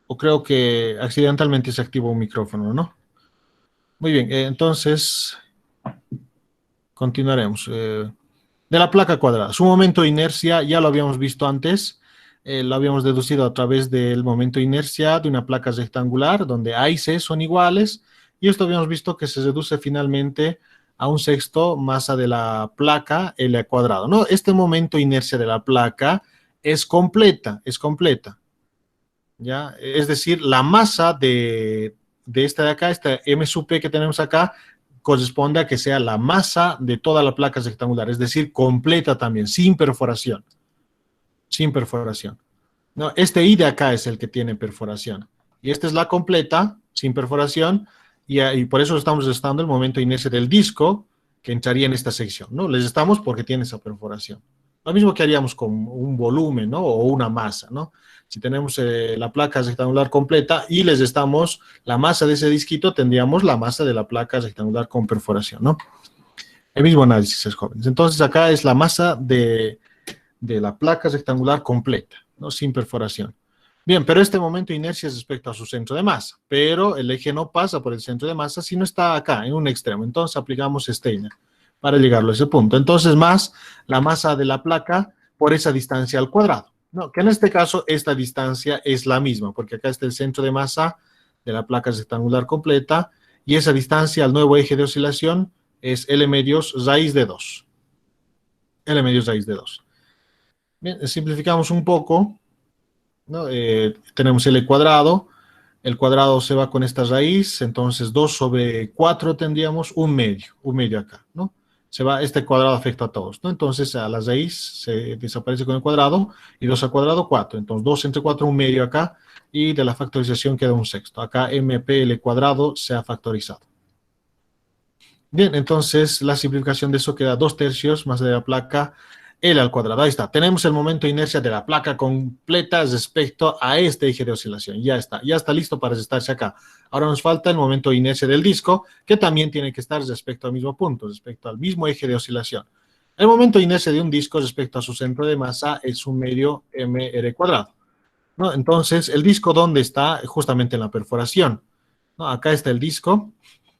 o creo que accidentalmente se activó un micrófono, ¿no? Muy bien, entonces, continuaremos. De la placa cuadrada. Su momento de inercia ya lo habíamos visto antes. lo habíamos deducido a través del momento de inercia de una placa rectangular, donde A y C son iguales, y esto habíamos visto que se reduce finalmente a un sexto masa de la placa L al cuadrado, ¿no? Este momento de inercia de la placa es completa, ¿ya? Es decir, la masa de esta de acá, esta M sub P que tenemos acá, corresponde a que sea la masa de toda la placa rectangular, es decir, completa también, sin perforación. Sin perforación. No, este I de acá es el que tiene perforación. Y esta es la completa, sin perforación, y por eso estamos restando el momento de inercia del disco, que entraría en esta sección, ¿no? Les restamos porque tiene esa perforación. Lo mismo que haríamos con un volumen, ¿no? O una masa, ¿no? Si tenemos la placa rectangular completa y les restamos la masa de ese disquito, tendríamos la masa de la placa rectangular con perforación, ¿no? El mismo análisis, jóvenes. Entonces acá es la masa de la placa rectangular completa, ¿no? Sin perforación. Bien, pero este momento de inercia es respecto a su centro de masa, pero el eje no pasa por el centro de masa, sino está acá, en un extremo. Entonces aplicamos Steiner para llegarlo a ese punto. Entonces más la masa de la placa por esa distancia al cuadrado, ¿no? Que en este caso esta distancia es la misma, porque acá está el centro de masa de la placa rectangular completa, y esa distancia al nuevo eje de oscilación es L medios raíz de 2. L medios raíz de 2. Bien, simplificamos un poco, ¿no? Tenemos L cuadrado, el cuadrado se va con esta raíz, entonces 2 sobre 4 tendríamos un medio acá, ¿no? Se va, este cuadrado afecta a todos, ¿no? Entonces a la raíz se desaparece con el cuadrado, y 2 al cuadrado, 4. Entonces 2 entre 4, un medio acá, y de la factorización queda un sexto. Acá MPL cuadrado se ha factorizado. Bien, entonces la simplificación de eso queda 2/3 más de la placa L al cuadrado. Ahí está. Tenemos el momento de inercia de la placa completa respecto a este eje de oscilación. Ya está listo para estarse acá. Ahora nos falta el momento de inercia del disco, que también tiene que estar respecto al mismo punto, respecto al mismo eje de oscilación. El momento de inercia de un disco respecto a su centro de masa es un medio mr cuadrado, ¿no? Entonces, ¿el disco dónde está? Justamente en la perforación, ¿no? Acá está el disco,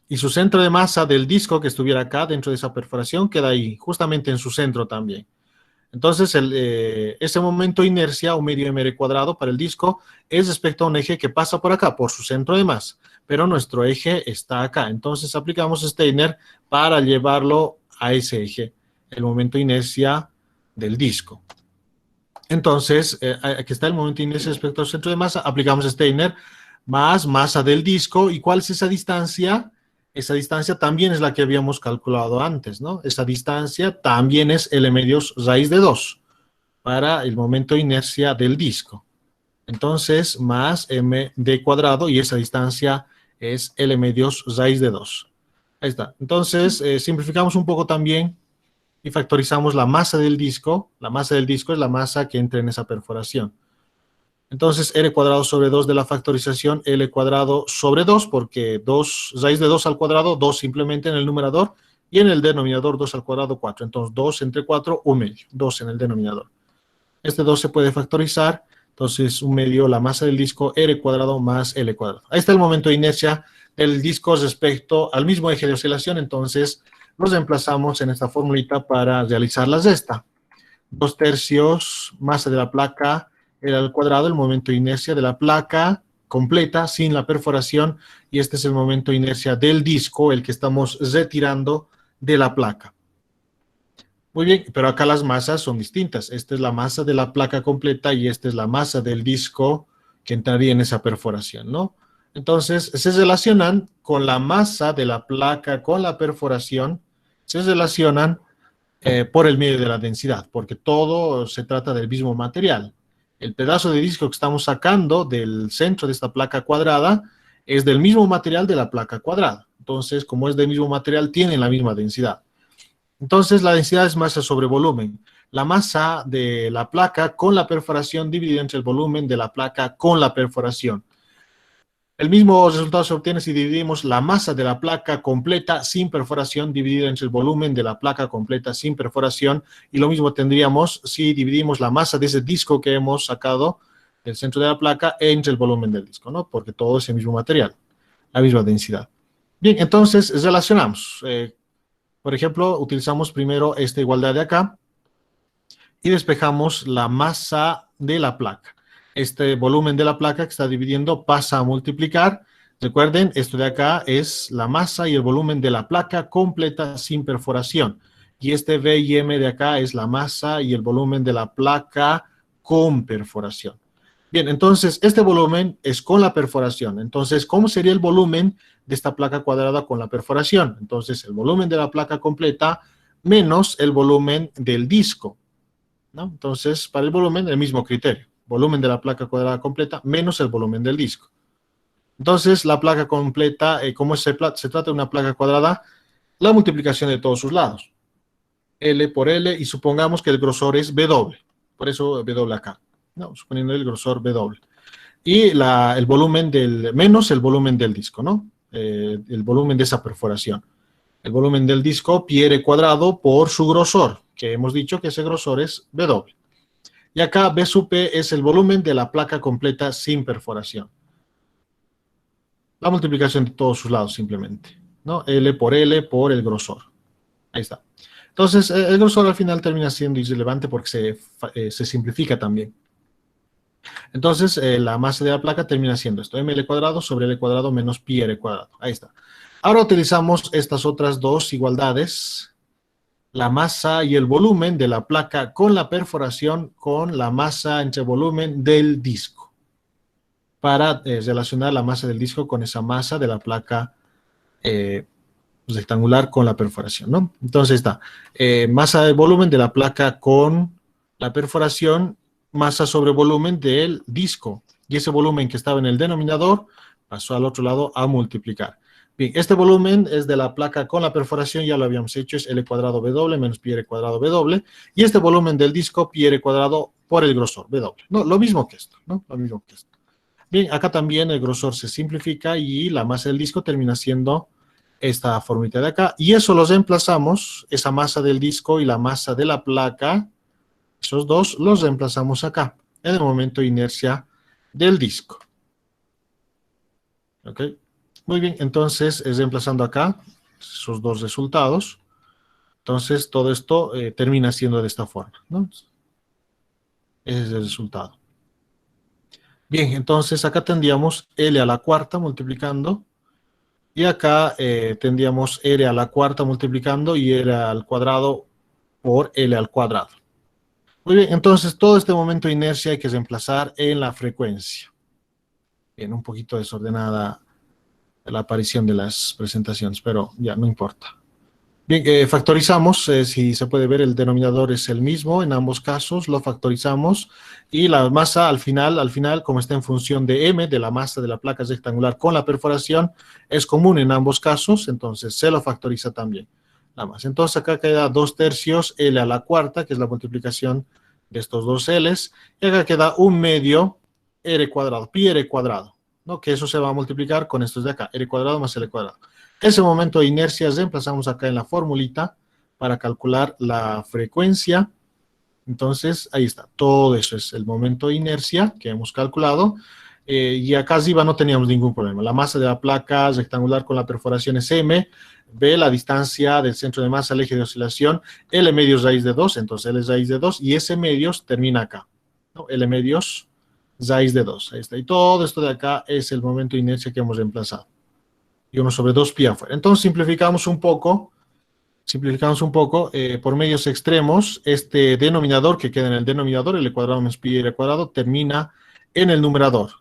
y su centro de masa del disco que estuviera acá dentro de esa perforación queda ahí, justamente en su centro también. Entonces, ese momento de inercia, un medio mr cuadrado para el disco, es respecto a un eje que pasa por acá, por su centro de masa, pero nuestro eje está acá. Entonces, aplicamos Steiner para llevarlo a ese eje, el momento de inercia del disco. Entonces, aquí está el momento de inercia respecto al centro de masa, aplicamos Steiner más masa del disco. ¿Y cuál es esa distancia? Esa distancia también es la que habíamos calculado antes, ¿no? Esa distancia también es L medios raíz de 2 para el momento de inercia del disco. Entonces, más md cuadrado, y esa distancia es L medios raíz de 2. Ahí está. Entonces, simplificamos un poco también y factorizamos la masa del disco. La masa del disco es la masa que entra en esa perforación. Entonces, L cuadrado sobre 2 de la factorización, L cuadrado sobre 2, porque 2, raíz de 2 al cuadrado, 2 simplemente en el numerador, y en el denominador 2 al cuadrado, 4. Entonces, 2 entre 4, un medio, 2 en el denominador. Este 2 se puede factorizar, entonces un medio, la masa del disco, R cuadrado más L cuadrado. Ahí está el momento de inercia del disco respecto al mismo eje de oscilación. Entonces, los reemplazamos en esta formulita para realizar la resta. 2/3 masa de la placa L al cuadrado, el momento de inercia de la placa completa sin la perforación, y este es el momento de inercia del disco, el que estamos retirando de la placa. Muy bien, pero acá las masas son distintas. Esta es la masa de la placa completa y esta es la masa del disco que entraría en esa perforación, ¿no? Entonces, se relacionan con la masa de la placa con la perforación, se relacionan por el medio de la densidad, porque todo se trata del mismo material. El pedazo de disco que estamos sacando del centro de esta placa cuadrada es del mismo material de la placa cuadrada. Entonces, como es del mismo material, tienen la misma densidad. Entonces, la densidad es masa sobre volumen. La masa de la placa con la perforación dividida entre el volumen de la placa con la perforación. El mismo resultado se obtiene si dividimos la masa de la placa completa sin perforación dividida entre el volumen de la placa completa sin perforación, y lo mismo tendríamos si dividimos la masa de ese disco que hemos sacado del centro de la placa entre el volumen del disco, ¿no? Porque todo es el mismo material, la misma densidad. Bien, entonces relacionamos. Por ejemplo, utilizamos primero esta igualdad de acá y despejamos la masa de la placa. Este volumen de la placa que está dividiendo pasa a multiplicar. Recuerden, esto de acá es la masa y el volumen de la placa completa sin perforación. Y este V y M de acá es la masa y el volumen de la placa con perforación. Bien, entonces este volumen es con la perforación. Entonces, ¿cómo sería el volumen de esta placa cuadrada con la perforación? Entonces, el volumen de la placa completa menos el volumen del disco, ¿no? Entonces, para el volumen, el mismo criterio. Volumen de la placa cuadrada completa menos el volumen del disco. Entonces, la placa completa, como se trata de una placa cuadrada, la multiplicación de todos sus lados. L por L, y supongamos que el grosor es W. Por eso W acá, ¿no? Suponiendo el grosor W. Y el volumen menos el volumen del disco, ¿no? El volumen de esa perforación. El volumen del disco, pi r cuadrado por su grosor, que hemos dicho que ese grosor es W. Y acá B sub P es el volumen de la placa completa sin perforación. La multiplicación de todos sus lados simplemente, ¿no? L por el grosor. Ahí está. Entonces, el grosor al final termina siendo irrelevante porque se simplifica también. Entonces, la masa de la placa termina siendo esto, ml cuadrado sobre L cuadrado menos pi r cuadrado. Ahí está. Ahora utilizamos estas otras dos igualdades, la masa y el volumen de la placa con la perforación con la masa entre volumen del disco, para relacionar la masa del disco con esa masa de la placa rectangular con la perforación, ¿no? Entonces está, masa del volumen de la placa con la perforación, masa sobre volumen del disco, y ese volumen que estaba en el denominador pasó al otro lado a multiplicar. Bien, este volumen es de la placa con la perforación, ya lo habíamos hecho, es L cuadrado W menos pi r cuadrado W, y este volumen del disco, pi r cuadrado por el grosor, W. No, lo mismo que esto, ¿no? Lo mismo que esto. Bien, acá también el grosor se simplifica y la masa del disco termina siendo esta formita de acá, y eso los reemplazamos, esa masa del disco y la masa de la placa, esos dos los reemplazamos acá, en el momento de inercia del disco. ¿Ok? Muy bien, entonces, reemplazando acá esos dos resultados, entonces todo esto termina siendo de esta forma, ¿no? Ese es el resultado. Bien, entonces acá tendríamos L a la cuarta multiplicando, y acá tendríamos R a la cuarta multiplicando y R al cuadrado por L al cuadrado. Muy bien, entonces todo este momento de inercia hay que reemplazar en la frecuencia. Bien, un poquito desordenada la aparición de las presentaciones, pero ya no importa. Bien, factorizamos, si se puede ver, el denominador es el mismo en ambos casos, lo factorizamos, y la masa al final, como está en función de m, de la masa de la placa rectangular con la perforación, es común en ambos casos, entonces se lo factoriza también la masa. Entonces acá queda 2/3 L a la cuarta, que es la multiplicación de estos dos L's, y acá queda 1/2 R cuadrado, pi R cuadrado, ¿no? Que eso se va a multiplicar con estos de acá, R cuadrado más L cuadrado. Ese momento de inercia reemplazamos acá en la formulita para calcular la frecuencia. Entonces, ahí está. Todo eso es el momento de inercia que hemos calculado. Y acá arriba no teníamos ningún problema. La masa de la placa rectangular con la perforación es m. B, la distancia del centro de masa al eje de oscilación. L medios raíz de 2. Entonces, L es raíz de 2. Y S medios termina acá, ¿no? L medios raíz de 2. Ahí está. Y todo esto de acá es el momento de inercia que hemos reemplazado. Y 1 sobre 2 pi afuera. Entonces simplificamos un poco, por medios extremos, este denominador que queda en el denominador, L cuadrado menos pi r cuadrado, termina en el numerador.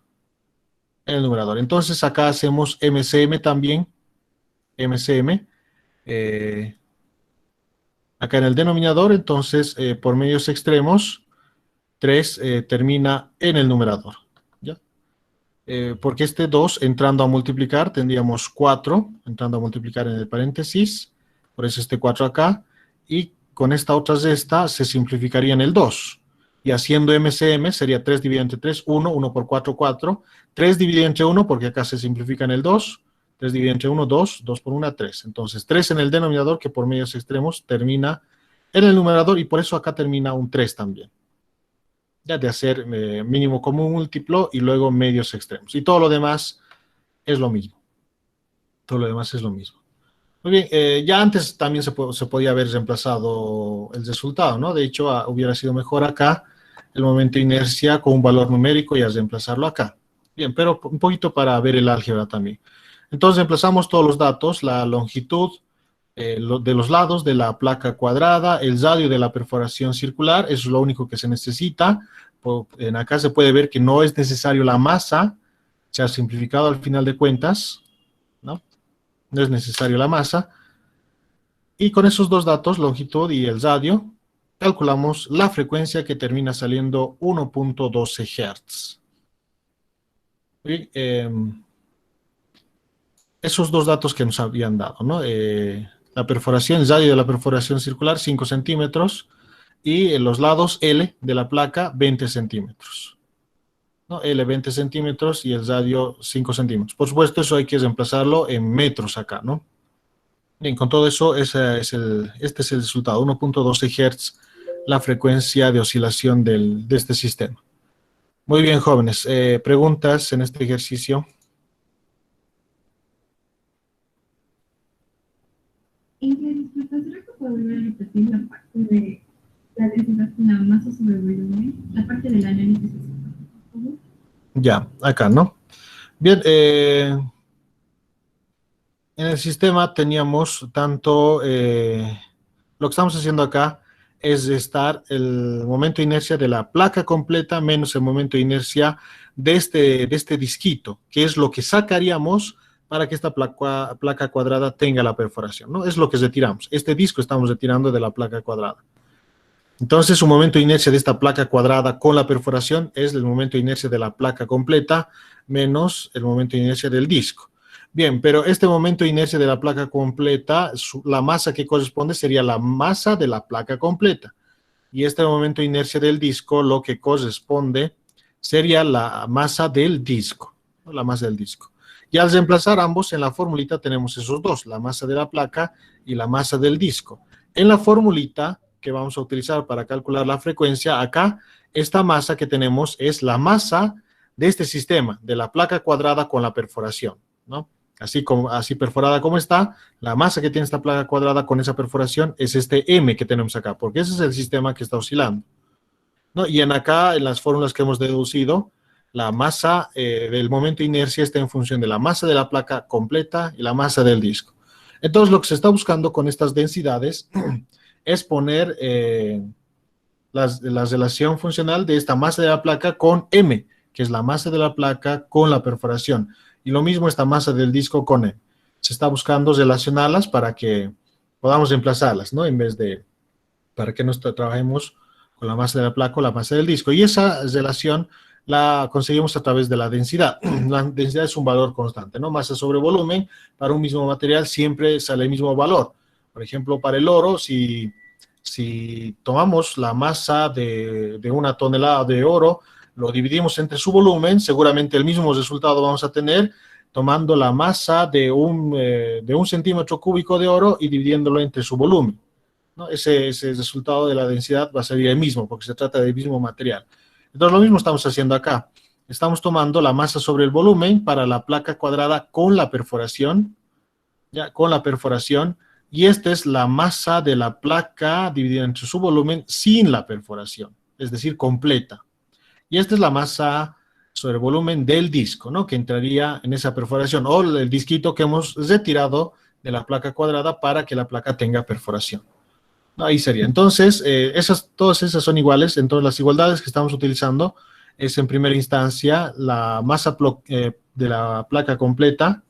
Entonces acá hacemos MCM también, MCM, acá en el denominador, entonces por medios extremos, 3 termina en el numerador. Porque este 2 entrando a multiplicar tendríamos 4, entrando a multiplicar en el paréntesis, por eso este 4 acá, y con esta otra resta se simplificaría en el 2, y haciendo MCM sería 3 dividido entre 3, 1, 1 por 4, 4, 3 dividido entre 1 porque acá se simplifica en el 2, 3 dividido entre 1, 2, 2 por 1, 3, entonces 3 en el denominador que por medios extremos termina en el numerador, y por eso acá termina un 3 también. Ya de hacer mínimo común múltiplo y luego medios extremos. Y todo lo demás es lo mismo. Todo lo demás es lo mismo. Muy bien, ya antes también se podía haber reemplazado el resultado, ¿no? De hecho, hubiera sido mejor acá el momento de inercia con un valor numérico y a reemplazarlo acá. Bien, pero un poquito para ver el álgebra también. Entonces, reemplazamos todos los datos, la longitud de los lados de la placa cuadrada, el radio de la perforación circular, eso es lo único que se necesita. En acá se puede ver que no es necesario la masa, se ha simplificado al final de cuentas, ¿no? No es necesario la masa. Y con esos dos datos, longitud y el radio, calculamos la frecuencia que termina saliendo 1.12 Hz. Y, esos dos datos que nos habían dado, ¿no? La perforación, el radio de la perforación circular, 5 centímetros, y en los lados L de la placa, 20 centímetros. ¿No? L 20 centímetros y el radio 5 centímetros. Por supuesto, eso hay que reemplazarlo en metros acá, ¿no? Bien, con todo eso, este es el resultado, 1.12 Hz, la frecuencia de oscilación de este sistema. Muy bien, jóvenes. ¿Preguntas en este ejercicio? En que disculpa, ¿será que podría repetir la parte de la densidad de la masa sobre el volumen? La parte del análisis, por favor. Ya, acá, ¿no? Bien, en el sistema teníamos tanto, lo que estamos haciendo acá es estar el momento de inercia de la placa completa menos el momento de inercia de este disquito, que es lo que sacaríamos para que esta placa cuadrada tenga la perforación, ¿no? Es lo que retiramos. Este disco estamos retirando de la placa cuadrada. Entonces, un momento de inercia de esta placa cuadrada con la perforación es el momento de inercia de la placa completa menos el momento de inercia del disco. Bien, pero este momento de inercia de la placa completa, la masa que corresponde sería la masa de la placa completa. Y este momento de inercia del disco, lo que corresponde sería la masa del disco, ¿no? La masa del disco. Y al reemplazar ambos en la formulita tenemos esos dos, la masa de la placa y la masa del disco. En la formulita que vamos a utilizar para calcular la frecuencia, acá esta masa que tenemos es la masa de este sistema, de la placa cuadrada con la perforación, ¿no? Así perforada como está, la masa que tiene esta placa cuadrada con esa perforación es este M que tenemos acá, porque ese es el sistema que está oscilando, ¿no? Y en las fórmulas que hemos deducido, la masa del momento de inercia está en función de la masa de la placa completa y la masa del disco. Entonces, lo que se está buscando con estas densidades es poner la relación funcional de esta masa de la placa con M, que es la masa de la placa con la perforación. Y lo mismo esta masa del disco con M. Se está buscando relacionarlas para que podamos reemplazarlas, ¿no? En vez de, para que nos trabajemos con la masa de la placa o la masa del disco. Y esa relación la conseguimos a través de la densidad. La densidad es un valor constante, ¿no? Masa sobre volumen, para un mismo material siempre sale el mismo valor. Por ejemplo, para el oro, si tomamos la masa de una tonelada de oro, lo dividimos entre su volumen, seguramente el mismo resultado vamos a tener tomando la masa de un centímetro cúbico de oro y dividiéndolo entre su volumen, ¿no? Ese resultado de la densidad va a ser el mismo, porque se trata del mismo material. Entonces, lo mismo estamos haciendo acá. Estamos tomando la masa sobre el volumen para la placa cuadrada con la perforación, ¿ya? Con la perforación, y esta es la masa de la placa dividida entre su volumen sin la perforación, es decir, completa. Y esta es la masa sobre el volumen del disco, ¿no? Que entraría en esa perforación, o el disquito que hemos retirado de la placa cuadrada para que la placa tenga perforación. Ahí sería. Entonces, todas esas son iguales. Entonces, las igualdades que estamos utilizando es en primera instancia la masa de la placa completa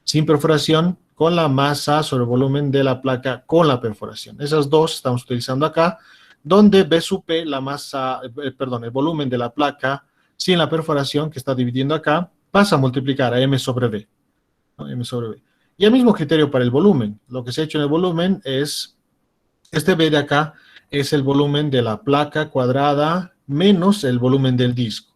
sin perforación con la masa sobre el volumen de la placa con la perforación. Esas dos estamos utilizando acá, donde B sub P, la masa, el volumen de la placa sin la perforación que está dividiendo acá, pasa a multiplicar a M sobre B, ¿no? M sobre B. Y el mismo criterio para el volumen. Lo que se ha hecho en el volumen es, este B de acá es el volumen de la placa cuadrada menos el volumen del disco,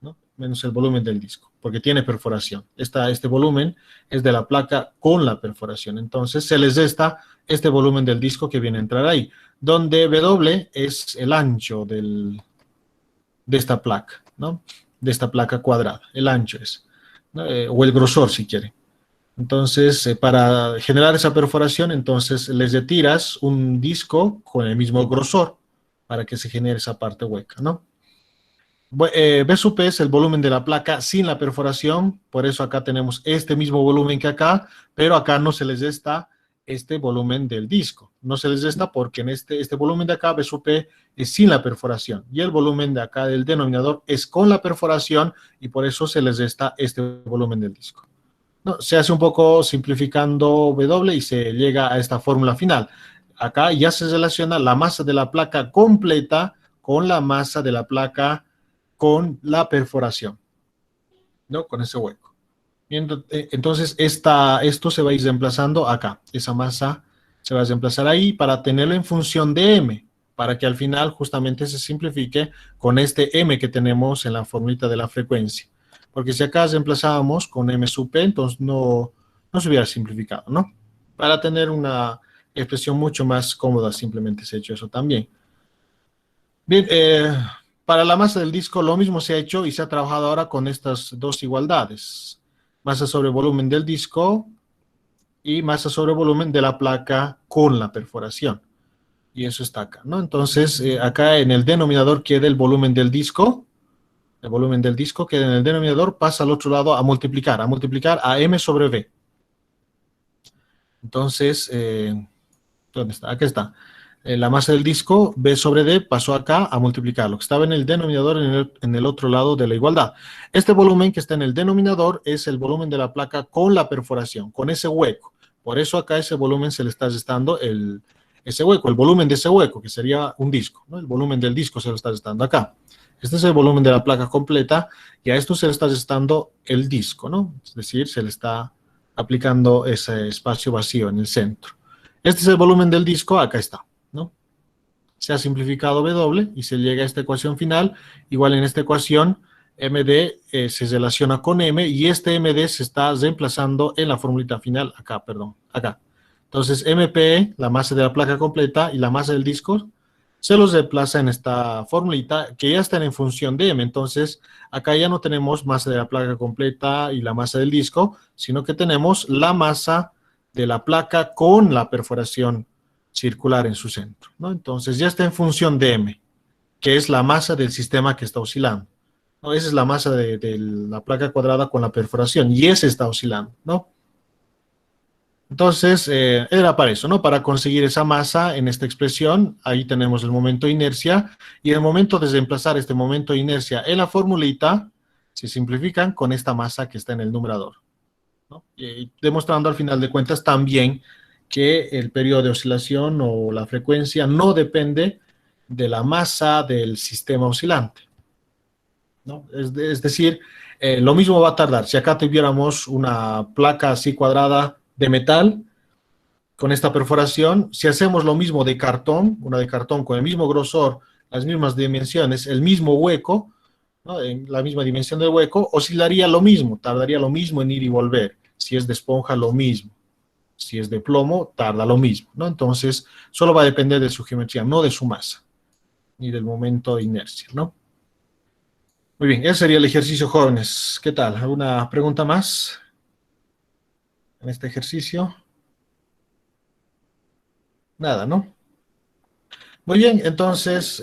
¿no? Menos el volumen del disco, porque tiene perforación. Este volumen es de la placa con la perforación. Entonces, se les resta este volumen del disco que viene a entrar ahí, donde W es el ancho de esta placa, ¿no? De esta placa cuadrada. El ancho es, ¿no? O el grosor, si quiere. Entonces, para generar esa perforación, entonces les retiras un disco con el mismo grosor para que se genere esa parte hueca, ¿no? B sub P es el volumen de la placa sin la perforación, por eso acá tenemos este mismo volumen que acá, pero acá no se les resta este volumen del disco. No se les resta porque en este volumen de acá, B sub P, es sin la perforación, y el volumen de acá del denominador es con la perforación, y por eso se les resta este volumen del disco. No, se hace un poco simplificando W y se llega a esta fórmula final. Acá ya se relaciona la masa de la placa completa con la masa de la placa con la perforación, ¿no? Con ese hueco. Entonces, esto se va a ir reemplazando acá. Esa masa se va a reemplazar ahí para tenerlo en función de M, para que al final justamente se simplifique con este M que tenemos en la formulita de la frecuencia. Porque si acá reemplazábamos con M sub P, entonces no se hubiera simplificado, ¿no? Para tener una expresión mucho más cómoda, simplemente se ha hecho eso también. Bien, para la masa del disco lo mismo se ha hecho y se ha trabajado ahora con estas dos igualdades. Masa sobre volumen del disco y masa sobre volumen de la placa con la perforación. Y eso está acá, ¿no? Entonces, acá en el denominador queda el volumen del disco. El volumen del disco queda en el denominador, pasa al otro lado a multiplicar a M sobre V. Entonces, ¿dónde está? Aquí está. La masa del disco, B sobre D, pasó acá a multiplicar. Lo que estaba en el denominador en el otro lado de la igualdad. Este volumen que está en el denominador es el volumen de la placa con la perforación, con ese hueco. Por eso acá ese volumen se le está restando ese hueco, el volumen de ese hueco, que sería un disco, ¿no? El volumen del disco se lo está restando acá. Este es el volumen de la placa completa y a esto se le está restando el disco, ¿no? Es decir, se le está aplicando ese espacio vacío en el centro. Este es el volumen del disco, acá está, ¿no? Se ha simplificado W y se llega a esta ecuación final. Igual en esta ecuación, MD se relaciona con M y este MD se está reemplazando en la formulita final, acá, perdón, acá. Entonces, MP, la masa de la placa completa y la masa del disco, se los reemplaza en esta formulita que ya están en función de M. Entonces, acá ya no tenemos masa de la placa completa y la masa del disco, sino que tenemos la masa de la placa con la perforación circular en su centro, ¿no? Entonces, ya está en función de M, que es la masa del sistema que está oscilando, ¿no? Esa es la masa de la placa cuadrada con la perforación, y ese está oscilando, ¿no? Entonces, era para eso, ¿no? Para conseguir esa masa en esta expresión, ahí tenemos el momento de inercia, y el momento de reemplazar este momento de inercia en la formulita, se simplifican con esta masa que está en el numerador, ¿no? Y demostrando al final de cuentas también que el periodo de oscilación o la frecuencia no depende de la masa del sistema oscilante, ¿no? Es decir, lo mismo va a tardar. Si acá tuviéramos una placa así cuadrada de metal, con esta perforación, si hacemos lo mismo de cartón, una de cartón con el mismo grosor, las mismas dimensiones, el mismo hueco, ¿no? En la misma dimensión del hueco, oscilaría lo mismo, tardaría lo mismo en ir y volver. Si es de esponja, lo mismo. Si es de plomo, tarda lo mismo, ¿no? Entonces, solo va a depender de su geometría, no de su masa, ni del momento de inercia, ¿no? Muy bien, ese sería el ejercicio, jóvenes. ¿Qué tal? ¿Alguna pregunta más en este ejercicio? Nada, ¿no? Muy bien, entonces,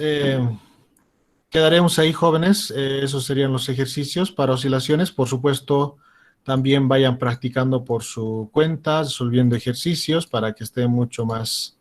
quedaremos ahí, jóvenes. Esos serían los ejercicios para oscilaciones. Por supuesto, también vayan practicando por su cuenta, resolviendo ejercicios para que esté mucho más